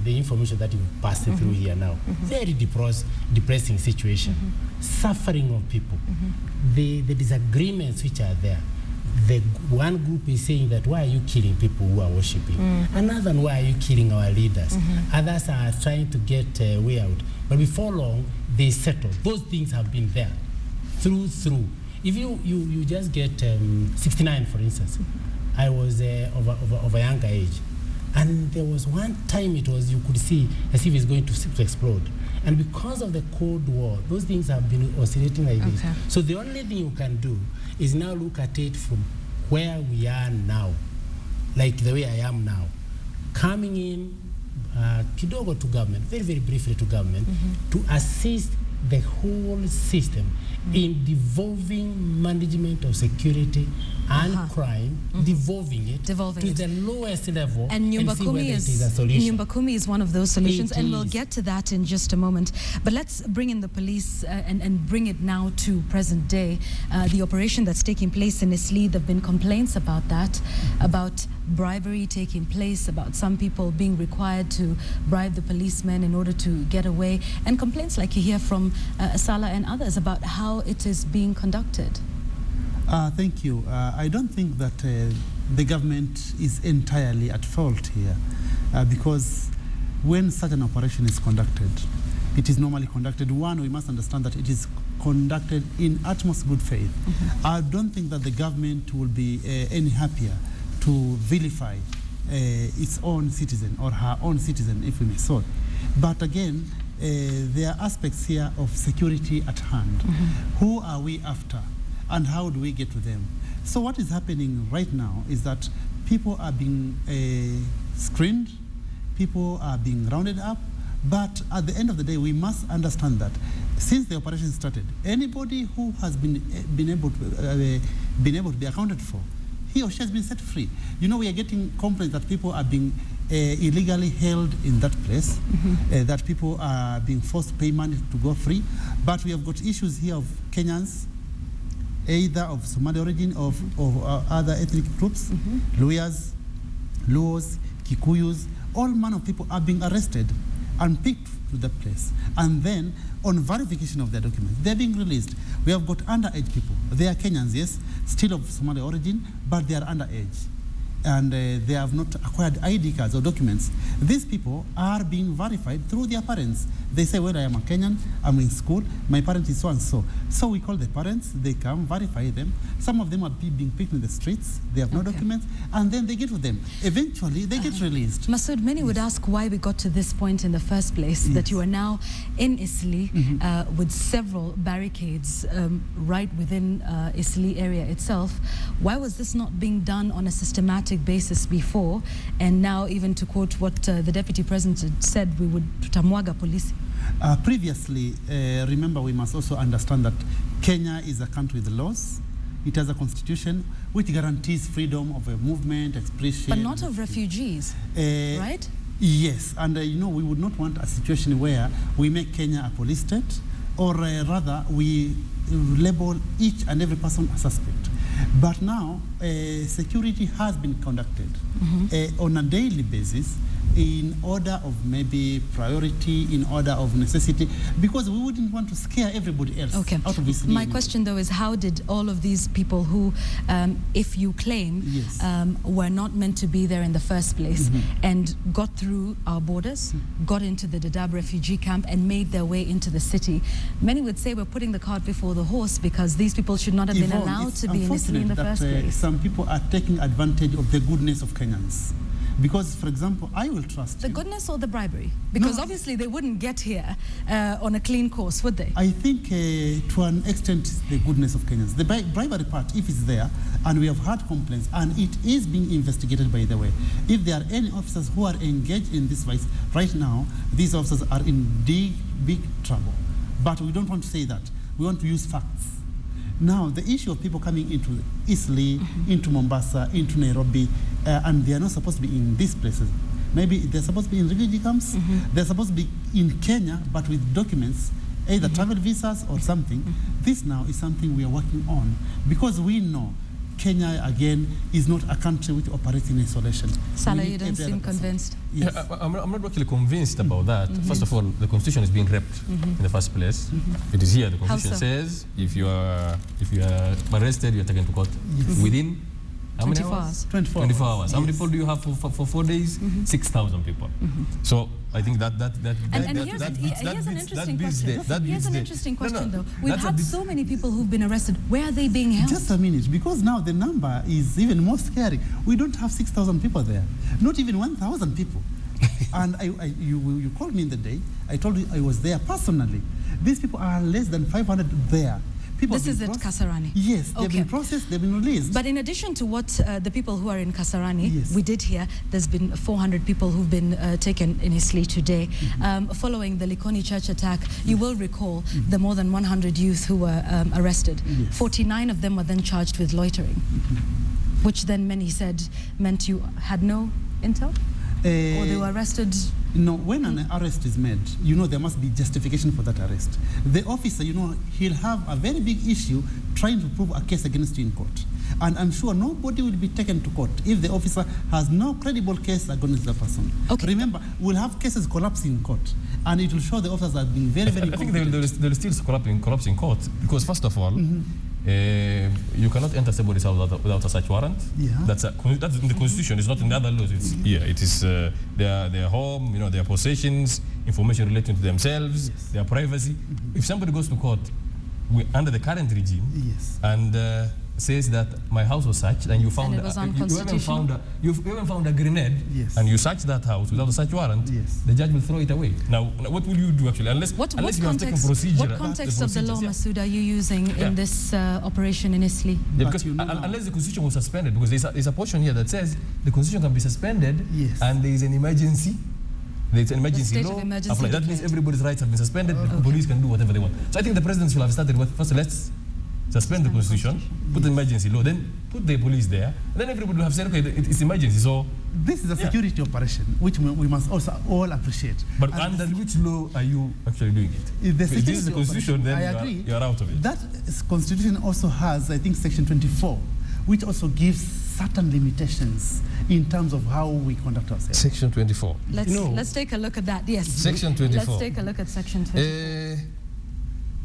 information that you passed through here now, very depressing situation, suffering of people, the disagreements which are there. The one group is saying that, why are you killing people who are worshipping? Another, why are you killing our leaders? Others are trying to get a way out. But before long, they settle. Those things have been there through. If you just get 69, for instance, I was of a younger age. And there was one time you could see as if it's going to explode. And because of the Cold War, those things have been oscillating like this. So the only thing you can do is now look at it from where we are now, like the way I am now, coming in kidogo to government, very, very briefly to government, to assist the whole system in devolving management of security and crime, devolving it to the lowest level, and see whether it is a solution. Nyumba Kumi is one of those solutions, and we'll get to that in just a moment. But let's bring in the police and bring it now to present day. The operation that's taking place in Eastleigh, there have been complaints about that, about bribery taking place, about some people being required to bribe the policemen in order to get away, and complaints like you hear from Salah and others about how it is being conducted. Thank you. I don't think that the government is entirely at fault here, because when such an operation is conducted, it is normally conducted. One, we must understand that it is conducted in utmost good faith. I don't think that the government will be any happier to vilify its own citizen or her own citizen, if we may so. But again, there are aspects here of security at hand. Who are we after and how do we get to them? So what is happening right now is that people are being screened, people are being rounded up, but at the end of the day, we must understand that since the operation started, anybody who has been able to be accounted for, he or she has been set free. You know, we are getting complaints that people are being illegally held in that place, that people are being forced to pay money to go free. But we have got issues here of Kenyans, either of Somali origin or of other ethnic groups, Luyas, Luos, Kikuyus, all manner of people are being arrested and picked to that place. And then, on verification of their documents, they're being released. We have got underage people. They are Kenyans, yes, still of Somali origin, but they are underage. And they have not acquired ID cards or documents. These people are being verified through their parents. They say, well, I am a Kenyan, I'm in school, my parent is so and so. So we call the parents, they come, verify them. Some of them are being picked in the streets, they have no documents, and then they get with them. Eventually, they get released. Masood, many would ask why we got to this point in the first place, that you are now in Eastleigh with several barricades right within Eastleigh area itself. Why was this not being done on a systematic basis before, and now, even to quote what the Deputy President said, we would tutamwaga polisi? Previously, remember, we must also understand that Kenya is a country with laws. It has a constitution which guarantees freedom of movement, expression. But not of refugees, right? Yes, and you know, we would not want a situation where we make Kenya a police state, or rather we label each and every person a suspect. But now, security has been conducted on a daily basis in order of maybe priority, in order of necessity, because we wouldn't want to scare everybody else out of this. My question, though, is how did all of these people who, if you claim, were not meant to be there in the first place and got through our borders, got into the Dadaab refugee camp and made their way into the city? Many would say we're putting the cart before the horse because these people should not have been allowed to be in Eastleigh in the first place. Some people are taking advantage of the goodness of Kenyans. Because, for example, I will trust the goodness or the bribery? Because obviously they wouldn't get here on a clean course, would they? I think to an extent it's the goodness of Kenyans. The bribery part, if it's there, and we have had complaints, and it is being investigated, by the way. If there are any officers who are engaged in this vice right now, these officers are in big trouble. But we don't want to say that. We want to use facts. Now, the issue of people coming into Eastleigh, into Mombasa, into Nairobi, and they are not supposed to be in these places. Maybe they're supposed to be in refugee camps, they're supposed to be in Kenya, but with documents, either travel visas or something. This now is something we are working on, because we know Kenya, again, is not a country which operates in isolation. Salah, you don't seem convinced. Yes. Yeah, I'm not actually convinced about that. First of all, the constitution is being repped in the first place. It is here. The constitution says if you are arrested, you are taken to court within how many 24 hours? 24 hours. Yes. How many people do you have for 4 days? 6,000 people. So I think that here's an interesting question. Here's an interesting question, though. We've had so many people who've been arrested. Where are they being held? Just a minute, because now the number is even more scary. We don't have 6,000 people there, not even 1,000 people. And you called me in the day. I told you I was there personally. These people are less than 500 there. This is at Kasarani? Yes, they've been processed, they've been released. But in addition to what the people who are in Kasarani, we did hear there's been 400 people who've been taken in Eastleigh today. Following the Likoni church attack, you will recall the more than 100 youth who were arrested. 49 of them were then charged with loitering, which then many said meant you had no intel? Or they were arrested? No, when an arrest is made, you know there must be justification for that arrest. The officer, you know, he'll have a very big issue trying to prove a case against you in court. And I'm sure nobody will be taken to court if the officer has no credible case against the person. Remember, we'll have cases collapse in court, and it will show the officers are being very, very I think they'll still collapse in court, because first of all, you cannot enter somebody's house without a search warrant. Yeah. That's in the Constitution. It's not in the other laws. It's here. It is their home, their possessions, information relating to themselves, their privacy. If somebody goes to court under the current regime, and says that my house was searched and you found you even found a grenade, and you searched that house without a search warrant, the judge will throw it away. Now, what will you do actually? Unless you have taken procedure. What context of the law, Masood, are you using in this operation in Eastleigh? Yeah, because unless the Constitution was suspended, because there's a portion here that says the Constitution can be suspended and there is an emergency. There's an emergency law. That means everybody's rights have been suspended. The police can do whatever they want. So I think the president should have started with first, let's suspend the Constitution, put the emergency law, then put the police there, and then everybody will have said, okay, it's emergency. So this is a security operation, which we must also all appreciate. But under which law are you actually doing it? If this is the Constitution, then you are out of it. That Constitution also has, I think, Section 24, which also gives certain limitations in terms of how we conduct ourselves. Section 24. Let's take a look at that. Yes. Section 24. Let's take a look at Section 24.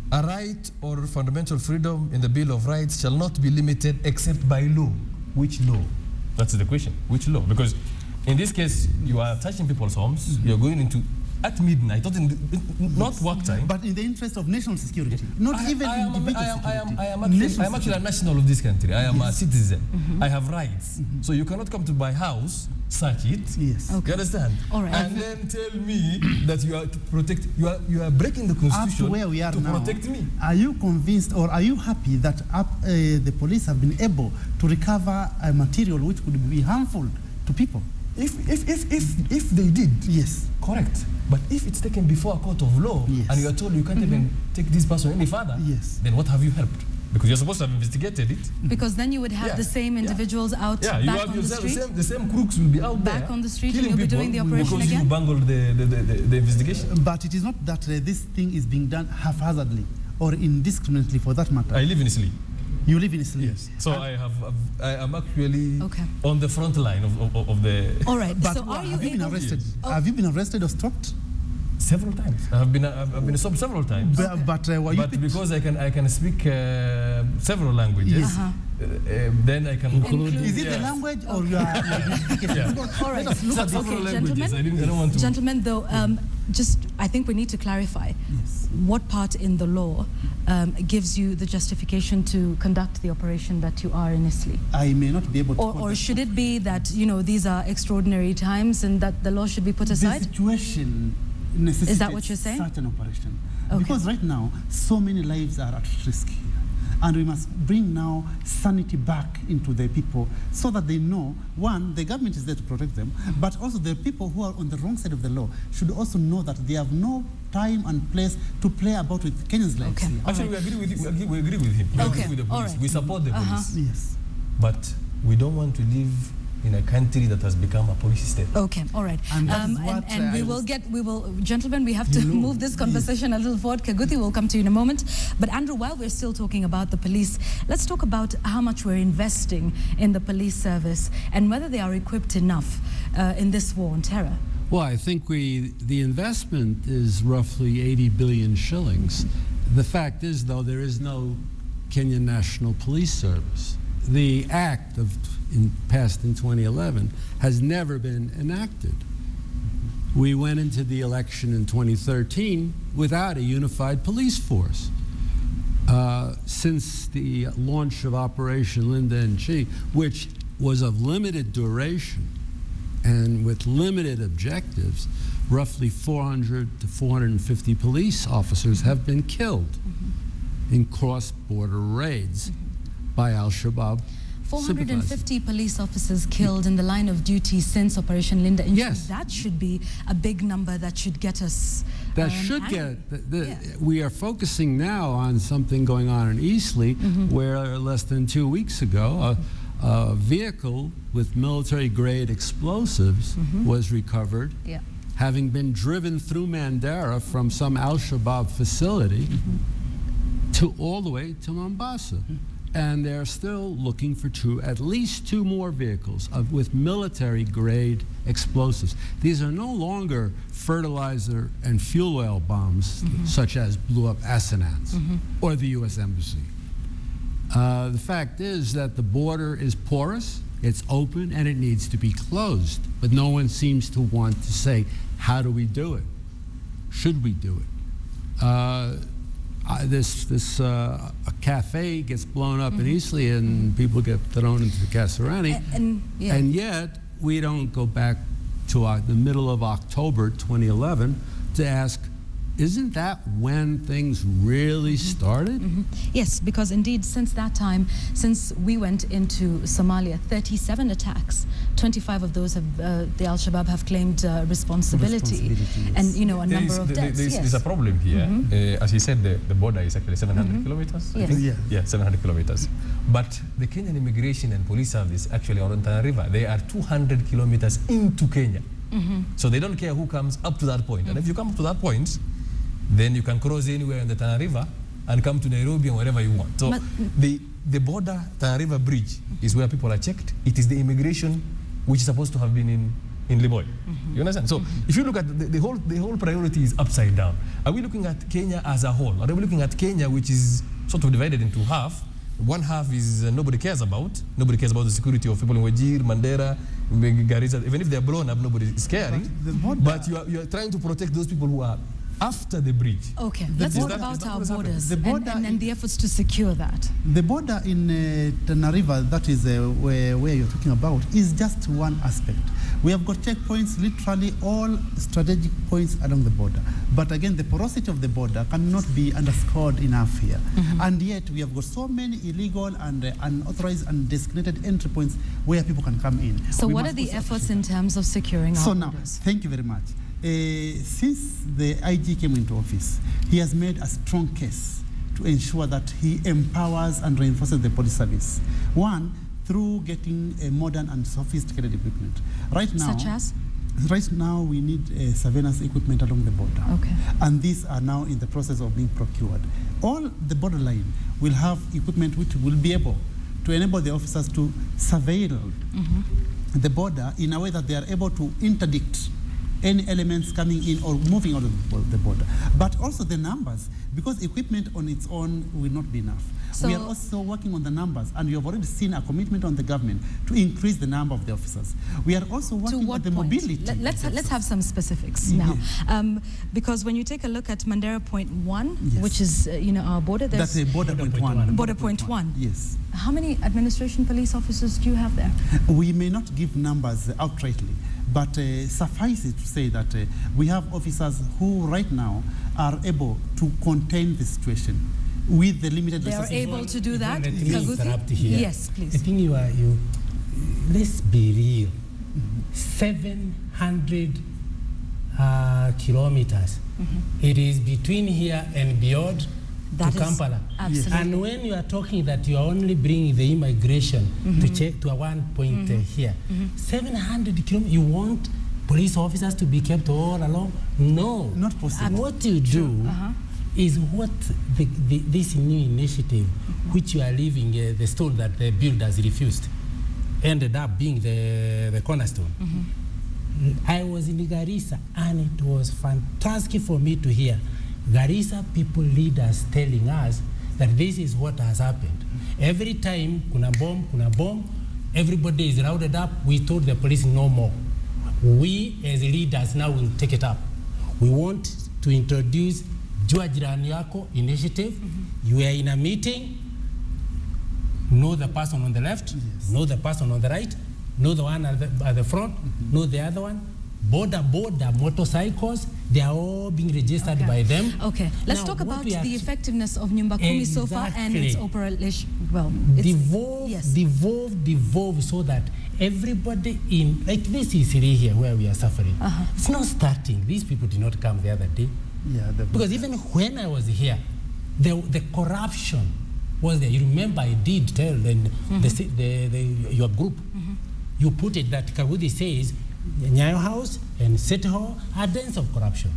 A right or fundamental freedom in the Bill of Rights shall not be limited except by law. Which law? That's the question. Which law? Because in this case, you are touching people's homes. You're going into at midnight, not work time. But in the interest of national security, not even individual security. I am actually a national of this country. I am a citizen. I have rights. So you cannot come to my house, search it. Yes. Okay. You understand? All right. And then tell me that you are to protect. You are breaking the Constitution up to where we are to now, protect me. Are you convinced, or are you happy that the police have been able to recover a material which could be harmful to people? If they did, yes, correct. But if it's taken before a court of law, and you are told you can't even take this person any further, then what have you helped? Because you're supposed to have investigated it. Because then you would have the same individuals out back on the street. The same crooks will be out there back on the street, and you'll be doing the operation because again. you bungled the investigation. But it is not that this thing is being done haphazardly or indiscriminately, for that matter. I live in Eastleigh. You live in Eastleigh? Yes. So I am actually on the front line of the... All right. But so have you been arrested? Have you been arrested or stopped? Several times. I've been stopped several times. But because I can speak several languages, then I can include. Is it the language or you are? All right. Several languages. I don't want to. Gentlemen, though, I think we need to clarify what part in the law gives you the justification to conduct the operation that you are in Eastleigh. I may not be able to. Or should it be that these are extraordinary times and that the law should be put aside? The situation necessitates Is that what you're saying? Such an operation. Because right now, so many lives are at risk here. And we must bring now sanity back into the people so that they know, one, the government is there to protect them, but also the people who are on the wrong side of the law should also know that they have no time and place to play about with Kenyans' lives. Okay. Actually, we agree with him. We agree with him. We agree with the police. We support the police. Yes. But we don't want to live in a country that has become a police state. Okay, all right. And gentlemen, we have to move this conversation a little forward. Kaguthi will come to you in a moment. But Andrew, while we're still talking about the police, let's talk about how much we're investing in the police service and whether they are equipped enough in this war on terror. Well, I think the investment is roughly 80 billion shillings. The fact is, though, there is no Kenyan National Police Service. The act passed in 2011 has never been enacted. We went into the election in 2013 without a unified police force. Since the launch of Operation Linda and Chi, which was of limited duration and with limited objectives, roughly 400 to 450 police officers have been killed in cross-border raids by Al-Shabaab. 450 police officers killed in the line of duty since Operation Linda. Yes. That should be a big number that should get us... That should get... We are focusing now on something going on in Eastleigh, where less than 2 weeks ago, a vehicle with military-grade explosives was recovered, having been driven through Mandera from some Al-Shabaab facility to all the way to Mombasa. And they're still looking for at least two more vehicles with military-grade explosives. These are no longer fertilizer and fuel oil bombs, such as blew up Asanans or the U.S. Embassy. The fact is that the border is porous, it's open, and it needs to be closed. But no one seems to want to say, how do we do it? Should we do it? A cafe gets blown up in Eastleigh and people get thrown into the Kasarani, and yet we don't go back to the middle of October 2011 to ask, isn't that when things really started? Yes, because indeed since that time, since we went into Somalia, 37 attacks, 25 of those have the Al-Shabaab have claimed responsibility, and a number of deaths. There's a problem here. As he said, the border is actually 700 kilometers. Yes. I think? Yeah, 700 kilometers. But the Kenyan Immigration and Police Service actually on Tana River, they are 200 kilometers into Kenya. So they don't care who comes up to that point. And if you come to that point, then you can cross anywhere in the Tana River and come to Nairobi and wherever you want. So the border, Tana River Bridge, is where people are checked. It is the immigration which is supposed to have been in Liboy. You understand? So if you look at the whole priority is upside down. Are we looking at Kenya as a whole? Or are we looking at Kenya which is sort of divided into half? One half is nobody cares about. Nobody cares about the security of people in Wajir, Mandera, Garissa. Even if they're blown up, nobody is caring. But you are trying to protect those people who are after the bridge. Okay, let's talk about our borders and the efforts to secure that. The border in Tana River, that is where you're talking about, is just one aspect. We have got checkpoints, literally all strategic points along the border. But again, the porosity of the border cannot be underscored enough here. And yet, we have got so many illegal and unauthorized and designated entry points where people can come in. So what are the efforts in terms of securing our borders? Now, thank you very much. Since the IG came into office, he has made a strong case to ensure that he empowers and reinforces the police service. One, through getting a modern and sophisticated equipment. Right now, such as? Right now, we need surveillance equipment along the border. Okay. And these are now in the process of being procured. All the borderline will have equipment which will be able to enable the officers to surveil the border in a way that they are able to interdict any elements coming in or moving out of the border. But also the numbers, because equipment on its own will not be enough. So we are also working on the numbers, and you have already seen a commitment on the government to increase the number of the officers. We are also working on the mobility. Let's have some specifics now, because when you take a look at Mandera Point 1, which is our border, that's a border point 1. Border point 1. Yes. How many administration police officers do you have there? We may not give numbers outrightly, but suffice it to say that we have officers who right now are able to contain the situation with the limited resources. They are able to do that? Interrupt here. Yes, please. I think let's be real. 700 kilometers. It is between here and beyond to Kampala. Absolutely. And when you are talking that you are only bringing the immigration to check to a one point here, 700 kilometers, you want police officers to be kept all along? No. Not possible. What you do is what this new initiative, which you are leaving the stone that the builders refused, ended up being the cornerstone. I was in Garissa, and it was fantastic for me to hear Garissa people leaders telling us that this is what has happened. Every time kuna bomb, everybody is rounded up. We told the police no more. We as leaders now will take it up. We want to introduce Jua Jirani Yako initiative. You are in a meeting, know the person on the left, know the person on the right, know the one at the front, know the other one. Border motorcycles, they are all being registered by them. Okay, let's talk about the effectiveness of Nyumba Kumi so far and its operation. Well, devolve so that everybody in, like this is here where we are suffering. It's not starting. These people did not come the other day. Because even when I was here, the corruption was there. You remember I did tell your group, you put it that Kagudi says Nyayo House and City Hall are dens of corruption.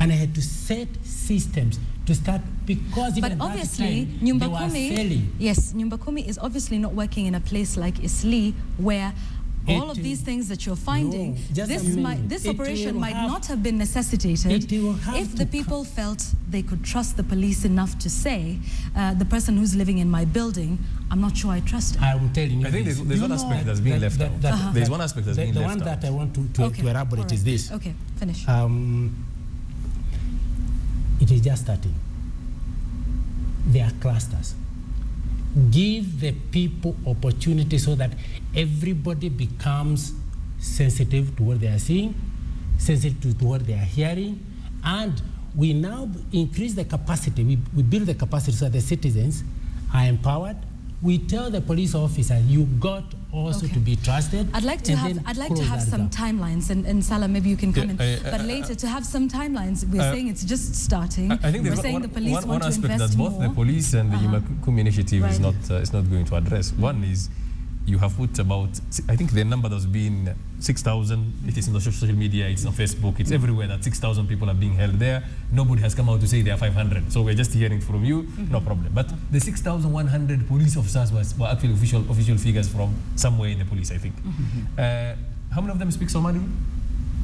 And I had to set systems to start, because even but obviously, Nyumba Kumi is obviously not working in a place like Eastleigh, where all of these things that you're finding, this operation might not have been necessitated if the people felt they could trust the police enough to say, the person who's living in my building, I'm not sure I trust him. I will tell you. I think there's one aspect that's being left out. There's one aspect that's being left out. The one that I want to elaborate is this. Okay, finish. It is just starting. There are clusters. Give the people opportunity so that everybody becomes sensitive to what they are seeing, sensitive to what they are hearing, and we now increase the capacity. We build the capacity so that the citizens are empowered. We tell the police officer, you got also to be trusted. I'd like to have some timelines, and Salah, maybe you can come in. But later, to have some timelines, we're saying it's just starting. I think we're saying the police want to invest aspect that both the police and the Yumakum initiative is not going to address. One is you have put about, I think the number that's been 6,000. It is in the social media, it's on Facebook, it's everywhere that 6,000 people are being held there. Nobody has come out to say there are 500. So we're just hearing from you, no problem. But the 6,100 police officers were actually official figures from somewhere in the police, I think. How many of them speak Somali?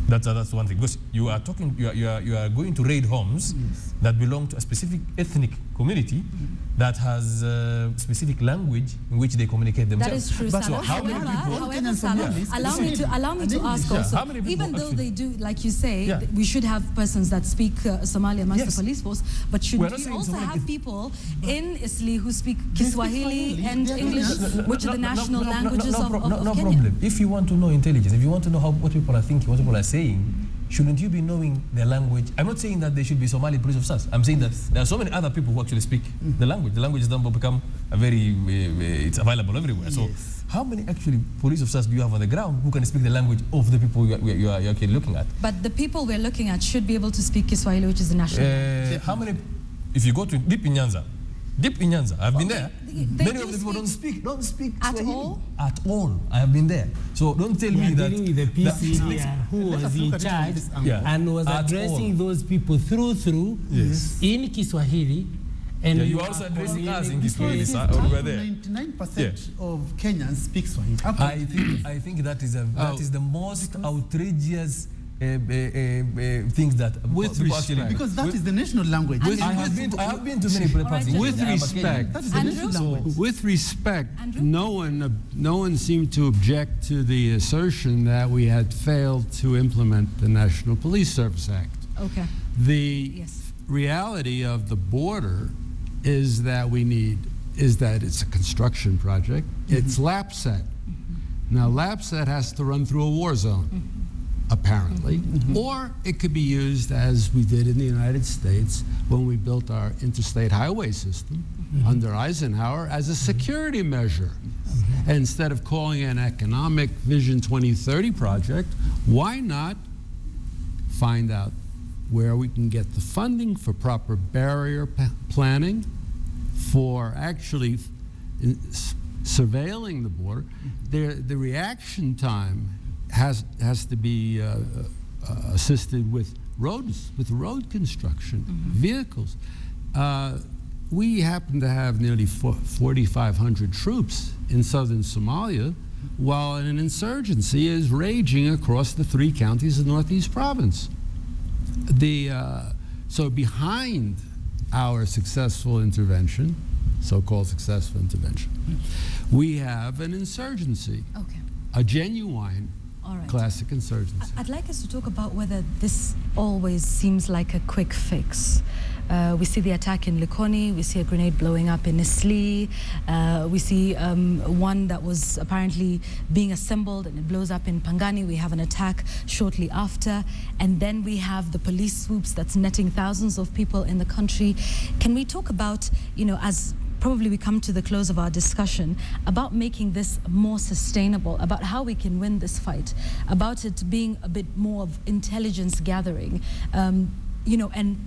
That's one thing. Because you are going to raid homes that belong to a specific ethnic community that has a specific language in which they communicate themselves. That is true, but Salah. So how many However, Salah, allow me to ask also, even though they do, like you say, we should have persons that speak Somali amongst the police force, but should we also have people in Eastleigh who speak Kiswahili and English, which are the national languages of Kenya? No problem. If you want to know intelligence, if you want to know what people are thinking, what people are saying, shouldn't you be knowing their language? I'm not saying that they should be Somali police officers. I'm saying that there are so many other people who actually speak the language. The language has then become it's available everywhere. So how many actually police officers do you have on the ground who can speak the language of the people you're actually looking at? But the people we're looking at should be able to speak Kiswahili, which is the national language. How many, if you go to deep in Nyanza, I've been there. Many of the people don't speak Swahili at all. I have been there. So don't tell me that the PC who was in charge and was addressing those people through in Kiswahili. And you also addressing us in Kiswahili. We were there. 99% of Kenyans speak Swahili. I think that is the most outrageous things that with respect, because that is the national language. I have been to many places. With respect, that is the national language. With respect, no one seemed to object to the assertion that we had failed to implement the National Police Service Act. Okay. The reality of the border is that it's a construction project. It's LAPSET. Now LAPSET has to run through a war zone. Apparently, or it could be used as we did in the United States when we built our interstate highway system under Eisenhower as a security measure. And instead of calling it an economic Vision 2030 project, why not find out where we can get the funding for proper barrier planning, for actually surveilling the border? The reaction time has to be assisted with road construction, vehicles. We happen to have nearly 4,500 troops in southern Somalia, while an insurgency is raging across the 3 counties of Northeast Province. So behind our successful intervention, so-called successful intervention, we have an insurgency, a genuine classic insurgency. I'd like us to talk about whether this always seems like a quick fix. We see the attack in Likoni, we see a grenade blowing up in Eastleigh, we see one that was apparently being assembled and it blows up in Pangani. We have an attack shortly after, and then we have the police swoops that's netting thousands of people in the country. Can we talk about, as probably we come to the close of our discussion, about making this more sustainable, about how we can win this fight, about it being a bit more of intelligence gathering, and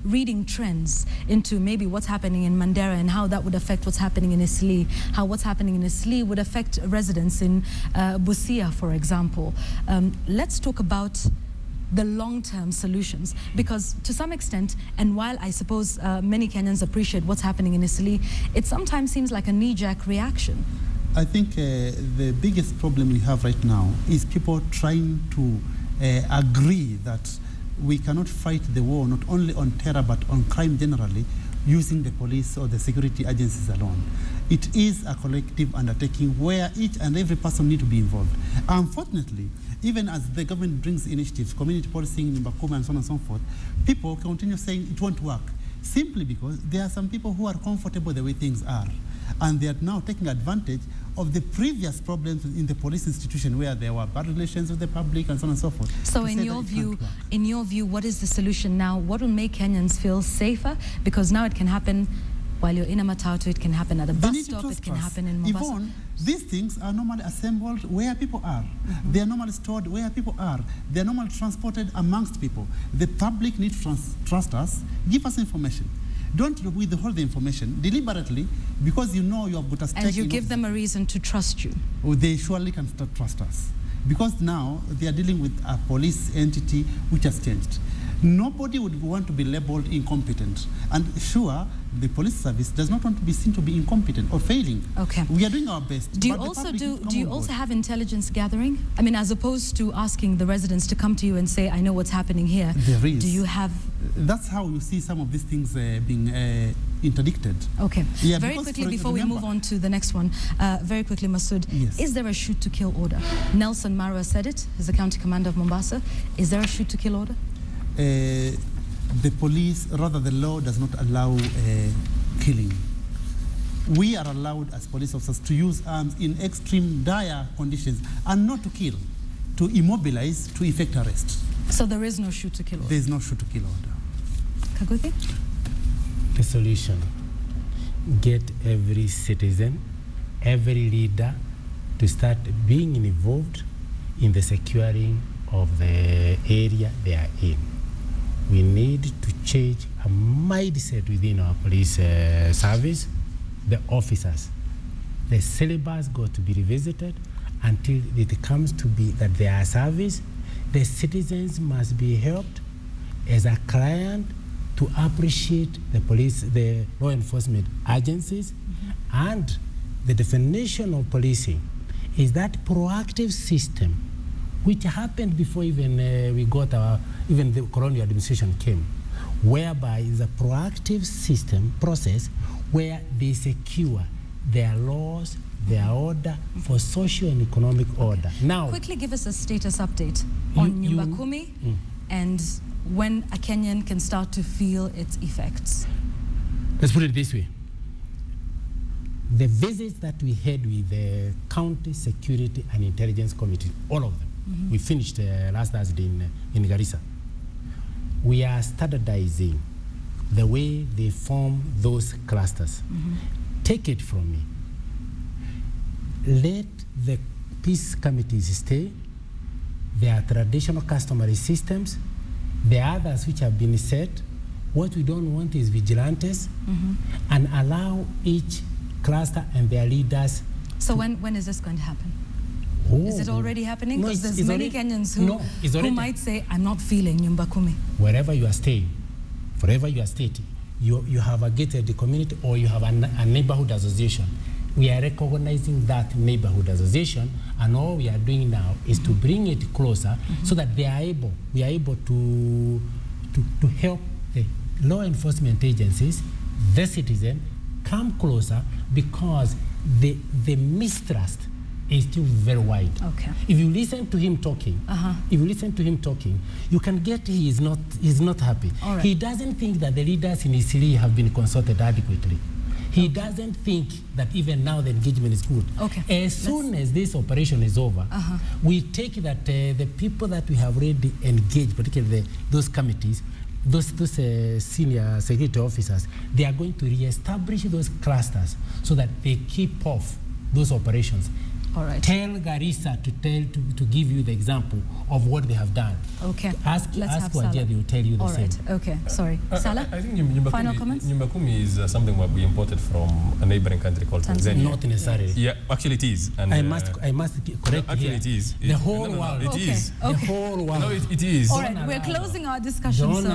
reading trends into maybe what's happening in Mandera and how that would affect what's happening in Eastleigh, how what's happening in Eastleigh would affect residents in Busia, for example. Let's talk about the long-term solutions, because to some extent, and while I suppose many Kenyans appreciate what's happening in Eastleigh, it sometimes seems like a knee-jerk reaction. I think the biggest problem we have right now is people trying to agree that we cannot fight the war not only on terror but on crime generally using the police or the security agencies alone. It is a collective undertaking where each and every person needs to be involved. Unfortunately, even as the government brings initiatives, community policing, Nyumbakumi, and so on and so forth, people continue saying it won't work, simply because there are some people who are comfortable the way things are, and they are now taking advantage of the previous problems in the police institution where there were bad relations with the public and so on and so forth. So in your view, what is the solution now? What will make Kenyans feel safer? Because now it can happen while you're in a matatu, it can happen at a bus stop, it can happen in Mombasa. Yvonne, these things are normally assembled where people are. They are normally stored where people are. They are normally transported amongst people. The public needs to trust us, give us information. Don't withhold the information deliberately because you know you have got a stake. And you give them a reason to trust you. They surely can trust us. Because now they are dealing with a police entity which has changed. Nobody would want to be labeled incompetent. And sure, the police service does not want to be seen to be incompetent or failing. Okay. We are doing our best. Do you also have intelligence gathering? I mean, as opposed to asking the residents to come to you and say, I know what's happening here. There is. Do you have... That's how you see some of these things being interdicted. Okay. Yeah, very quickly, before we move on to the next one, very quickly, Masood, is there a shoot-to-kill order? Nelson Marwa said it, he's the county commander of Mombasa. Is there a shoot-to-kill order? The police, rather the law does not allow killing. We are allowed as police officers to use arms in extreme dire conditions and not to kill, to immobilize, to effect arrest. So there is no shoot-to-kill order? There is no shoot-to-kill order. Kaguthi? The solution, get every citizen, every leader to start being involved in the securing of the area they are in. We need to change a mindset within our police service, the officers. The syllabus got to be revisited until it comes to be that they are service. The citizens must be helped as a client to appreciate the police, the law enforcement agencies, and the definition of policing is that proactive system which happened before even we got even the colonial administration came, whereby is a proactive system process where they secure their laws, their order for social and economic order. Now, quickly give us a status update on Nyumbakumi and when a Kenyan can start to feel its effects. Let's put it this way. The visits that we had with the County Security and Intelligence Committee, all of them, we finished last Thursday in Garissa. We are standardizing the way they form those clusters. Take it from me. Let the peace committees stay. There are traditional customary systems. The others which have been set. What we don't want is vigilantes, and allow each cluster and their leaders. So when is this going to happen? Is it already happening? Because there's many Kenyans who might say, I'm not feeling Nyumbakumi. Wherever you are staying, wherever you are staying, you have a gated community or you have a neighborhood association. We are recognizing that neighborhood association, and all we are doing now is to bring it closer so that we are able to help the law enforcement agencies, the citizen, come closer, because the mistrust is still very wide. Okay. If you listen to him talking, you can get he's not happy. Right. He doesn't think that the leaders in Eastleigh have been consulted adequately. He doesn't think that even now the engagement is good. Okay. As soon as this operation is over, we take that the people that we have already engaged, particularly those committees, those senior security officers, they are going to re-establish those clusters so that they keep off those operations. All right. Tell Garissa to give you the example of what they have done. Okay. Ask Wajir, they will tell you the All same. right. Okay. Sorry. Salah? I think Final comments? Nyumba Kumi is something what we imported from a neighboring country called Tanzania. Not necessarily. Yeah, actually it is. And I must correct actually here. it is. The whole world. It is. The whole world. No, it is. All right. We're closing our discussion. Don't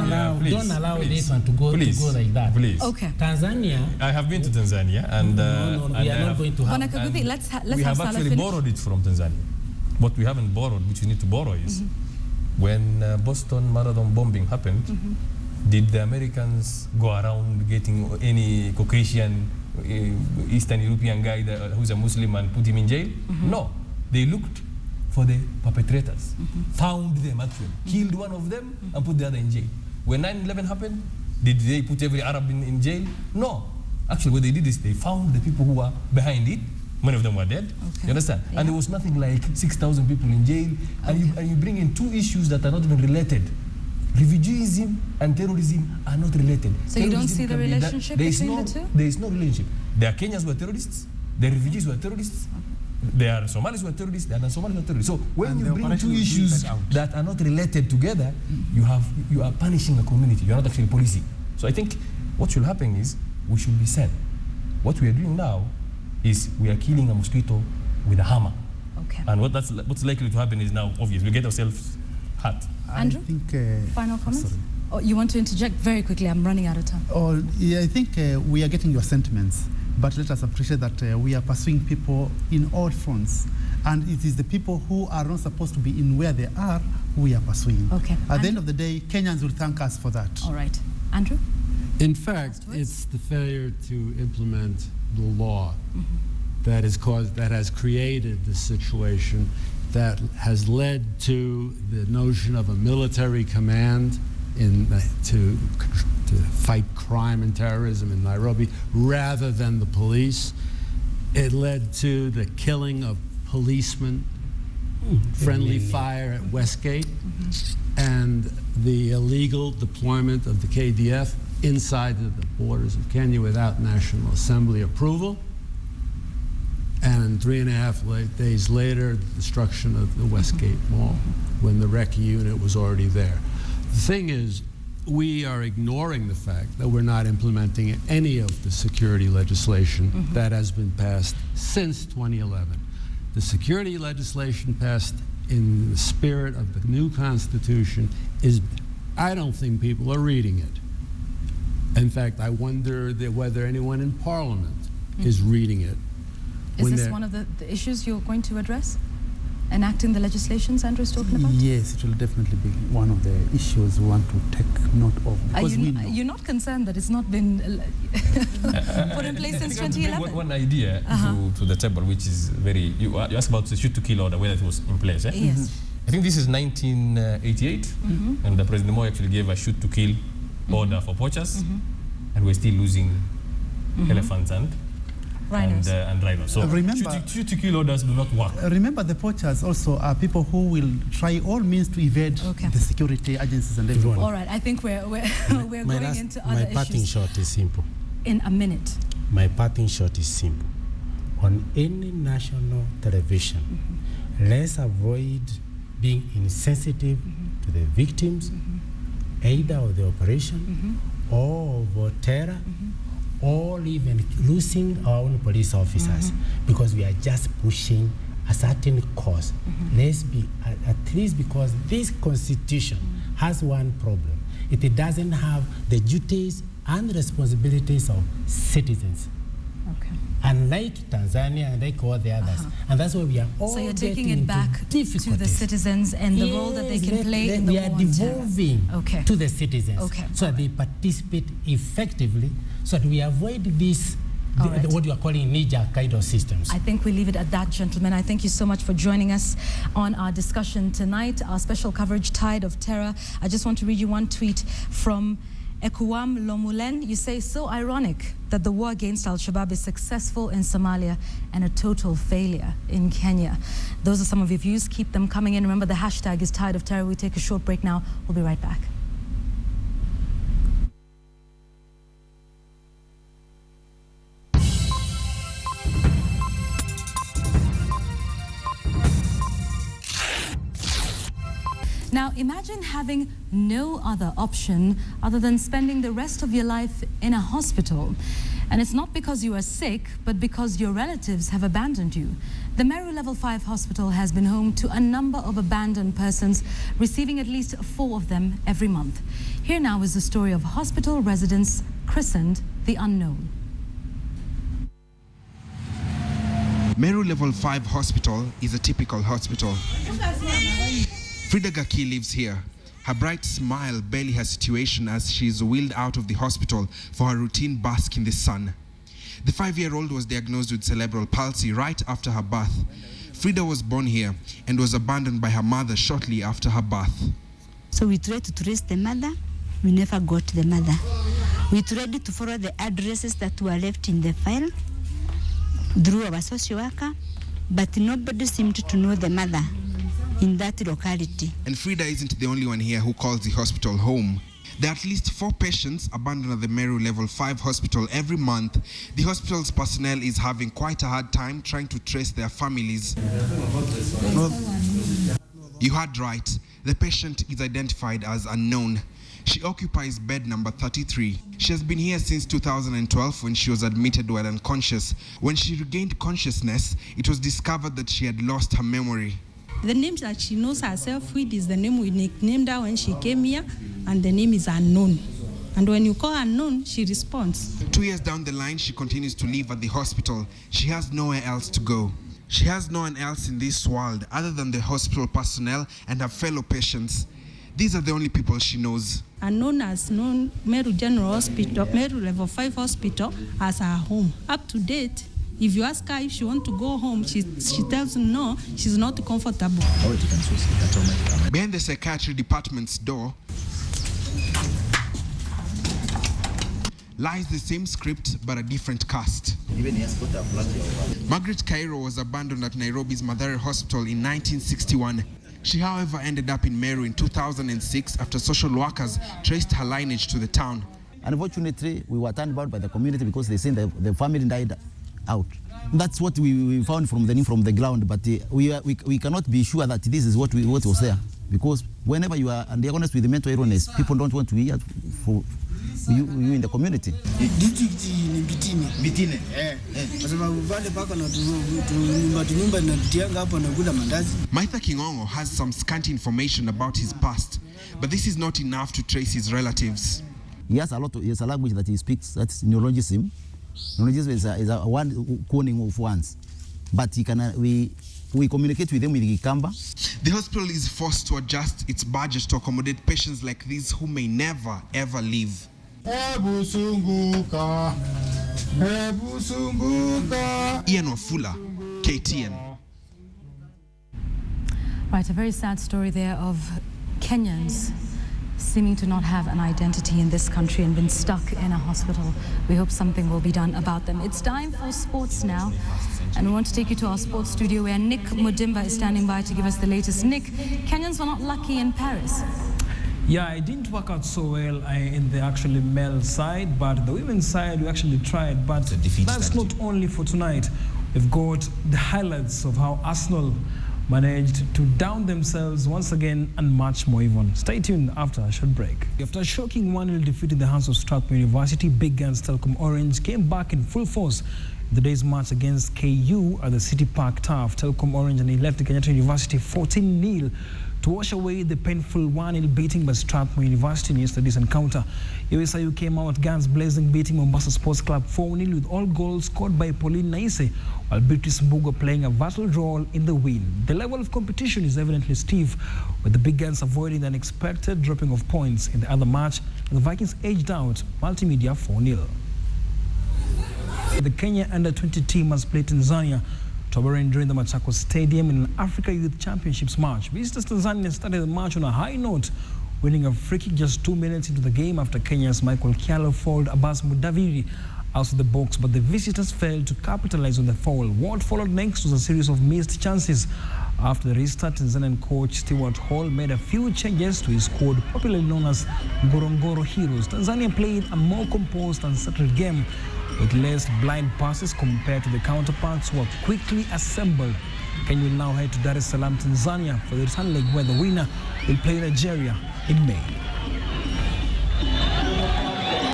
allow this one to go like that. Please. Okay. Tanzania. I have been to Tanzania and we are not going to have. Let's we have have Salah actually finish. borrowed it from Tanzania. What we haven't borrowed, which we need to borrow, is when Boston Marathon bombing happened, did the Americans go around getting any Caucasian Eastern European guy who's a Muslim and put him in jail? No. They looked for the perpetrators, found them actually, killed one of them and put the other in jail. When 9/11 happened, did they put every Arab in jail? No. Actually, what they did is they found the people who were behind it. Many of them were dead. You understand? Yeah. And there was nothing like 6,000 people in jail. And you bring in two issues that are not even related. Refugeeism and terrorism are not related. So you don't see the relationship between the two? There is no relationship. There are Kenyans who are terrorists. There are refugees who are terrorists. There are Somalis who are terrorists. There are non-Somalis who are terrorists. So when you bring two issues that are not related together, you are punishing a community. You are not actually policing. So I think what should happen is we should be sent. What we are doing now is we are killing a mosquito with a hammer. Okay. And what's likely to happen is now obvious. We get ourselves hurt. Andrew, final comments? Oh, you want to interject very quickly? I'm running out of time. Oh, yeah, I think we are getting your sentiments, but let us appreciate that we are pursuing people in all fronts. And it is the people who are not supposed to be in where they are who we are pursuing. Okay. At the end of the day, Kenyans will thank us for that. All right. Andrew? In fact, it's the failure to implement the law that has created the situation that has led to the notion of a military command to fight crime and terrorism in Nairobi rather than the police. It led to the killing of policemen, friendly fire at Westgate, and the illegal deployment of the KDF inside the borders of Kenya without National Assembly approval. And 3.5 days later, the destruction of the Westgate Mall when the recce unit was already there. The thing is, we are ignoring the fact that we're not implementing any of the security legislation that has been passed since 2011. The security legislation passed in the spirit of the new Constitution is, I don't think people are reading it. In fact, I wonder whether anyone in Parliament is reading it. Is this one of the issues you're going to address? Enacting the legislations Andrew is talking about? Yes, it will definitely be one of the issues we want to take note of. Because you're not concerned that it's not been put in place since 2011? One idea to the table, which is very... You asked about the shoot-to-kill order, whether it was in place. Yes. I think this is 1988, and the President Moi actually gave a shoot-to-kill order for poachers, and we're still losing elephants and rhinos. So shoot-to-kill orders do not work. Remember, the poachers also are people who will try all means to evade the security agencies and everyone. All right, I think we're going into other issues. My parting shot is simple. In a minute. My parting shot is simple. On any national television, let's avoid being insensitive to the victims, either of the operation or of terror, or even losing our own police officers, because we are just pushing a certain cause. Let's be, at least because this constitution has one problem. It doesn't have the duties and responsibilities of citizens. Okay. Unlike Tanzania and like all the others. And that's why we are all So you're taking it back to the citizens and the role that they can play in the war on terror. We are devolving to the citizens so that they participate effectively, so that we avoid this, what you are calling knee-jerk kind of systems. I think we leave it at that, gentlemen. I thank you so much for joining us on our discussion tonight, our special coverage, Tide of Terror. I just want to read you one tweet from Ekuwam Lomulen. You say, so ironic that the war against Al-Shabaab is successful in Somalia and a total failure in Kenya. Those are some of your views. Keep them coming in. Remember, the hashtag is Tide of Terror. We take a short break now. We'll be right back. Now, imagine having no other option other than spending the rest of your life in a hospital. And it's not because you are sick, but because your relatives have abandoned you. The Meru Level 5 hospital has been home to a number of abandoned persons, receiving at least 4 of them every month. Here now is the story of hospital residents christened the Unknown. Meru Level 5 Hospital is a typical hospital. Frida Gaki lives here. Her bright smile barely her situation as she is wheeled out of the hospital for her routine bask in the sun. The 5-year-old was diagnosed with cerebral palsy right after her birth. Frida was born here and was abandoned by her mother shortly after her birth. So we tried to trace the mother. We never got the mother. We tried to follow the addresses that were left in the file through our social worker, but nobody seemed to know the mother in that locality. And Frida isn't the only one here who calls the hospital home. There are at least 4 patients abandoned at the Meru Level 5 hospital every month. The hospital's personnel is having quite a hard time trying to trace their families. You heard right. The patient is identified as Unknown. She occupies bed number 33. She has been here since 2012 when she was admitted while unconscious. When she regained consciousness, it was discovered that she had lost her memory. The name that she knows herself with is the name we nicknamed her when she came here, and the name is Unknown. And when you call Unknown, she responds. 2 years down the line, she continues to live at the hospital. She has nowhere else to go. She has no one else in this world other than the hospital personnel and her fellow patients. These are the only people she knows. Unknown has known Meru General Hospital, Meru Level 5 Hospital as her home. Up to date, if you ask her if she wants to go home, she tells you no, she's not comfortable. Behind the psychiatry department's door lies the same script but a different cast. Margaret Cairo was abandoned at Nairobi's Mathare Hospital in 1961. She, however, ended up in Meru in 2006 after social workers traced her lineage to the town. Unfortunately, we were turned about by the community because they said the family died out. That's what we found from the ground, but we cannot be sure that this is what was there, because whenever you are diagnosed with mental illness, people don't want to hear for you in the community. Maitha Kingongo has some scanty information about his past, but this is not enough to trace his relatives. He has a language that he speaks, that's neologism. Neologism is a one coning of words, but we communicate with them with Gikamba. The hospital is forced to adjust its budget to accommodate patients like these who may never ever leave. Ian Wafula, KTN. Right, a very sad story there of Kenyans seeming to not have an identity in this country and been stuck in a hospital. We hope something will be done about them. It's time for sports now, and we want to take you to our sports studio where Nick Mudimba is standing by to give us the latest. Nick, Kenyans were not lucky in Paris. Yeah, it didn't work out so well in the actually male side, but the women's side, we actually tried. But that's not only for tonight. We've got the highlights of how Arsenal managed to down themselves once again and much more even. Stay tuned after a short break. After a shocking 1-0 defeat in the hands of Strathmore University, Big Guns Telkom Orange came back in full force in the day's match against KU at the City Park Turf. Telkom Orange and he left the Kenyatta University 14-0 to wash away the painful 1-0 beating by Strathmore University in yesterday's encounter. USIU came out guns blazing, beating Mombasa Sports Club 4-0 with all goals scored by Pauline Naise, while Beatrice Mbugo playing a vital role in the win. The level of competition is evidently stiff, with the Big Guns avoiding the unexpected dropping of points in the other match, and the Vikings edged out Multimedia 4-0. The Kenya Under-20 team has played Tanzania during the Machakos Stadium in an Africa Youth Championships match. Visitors Tanzania started the match on a high note, winning a free kick just 2 minutes into the game after Kenya's Michael Kialo fouled Abbas Mudaviri out of the box, but the visitors failed to capitalize on the foul. What followed next was a series of missed chances. After the restart, Tanzanian coach Stewart Hall made a few changes to his squad, popularly known as Ngorongoro Heroes. Tanzania played a more composed and settled game with less blind passes compared to the counterparts who were quickly assembled Kenya will now head to Dar es Salaam, Tanzania for the return leg where the winner will play Nigeria in May.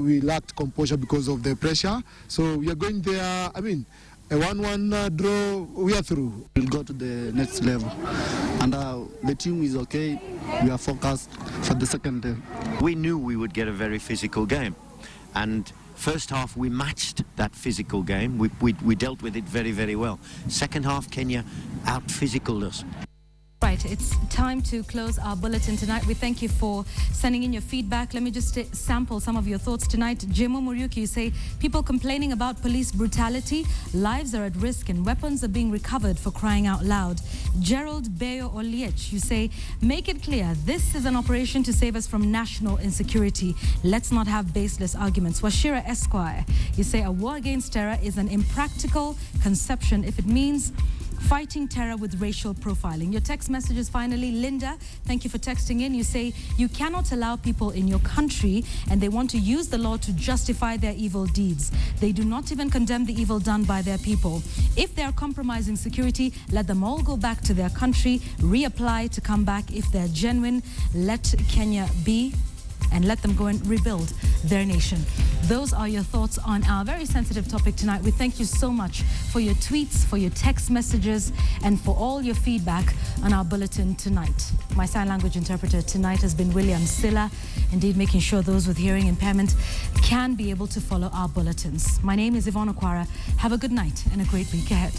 We lacked composure because of the pressure, so we are going there. I mean, a 1-1 draw, we are through. We'll go to the next level, and the team is okay. We are focused for the second day. We knew we would get a very physical game, and first half we matched that physical game. We dealt with it very, very well. Second half, Kenya out-physicaled us. Right, it's time to close our bulletin tonight. We thank you for sending in your feedback. Let me just sample some of your thoughts tonight. Jimo Muriuki, you say, people complaining about police brutality, lives are at risk and weapons are being recovered for crying out loud. Gerald Bayo Oliech, you say, make it clear, this is an operation to save us from national insecurity. Let's not have baseless arguments. Washira Esquire, you say, a war against terror is an impractical conception if it means fighting terror with racial profiling. Your text messages finally. Linda, thank you for texting in. You say, you cannot allow people in your country and they want to use the law to justify their evil deeds. They do not even condemn the evil done by their people. If they are compromising security, let them all go back to their country, reapply to come back. If they're genuine, let Kenya be, and let them go and rebuild their nation. Those are your thoughts on our very sensitive topic tonight. We thank you so much for your tweets, for your text messages, and for all your feedback on our bulletin tonight. My sign language interpreter tonight has been William Silla, indeed making sure those with hearing impairment can be able to follow our bulletins. My name is Yvonne Okwara. Have a good night and a great week ahead.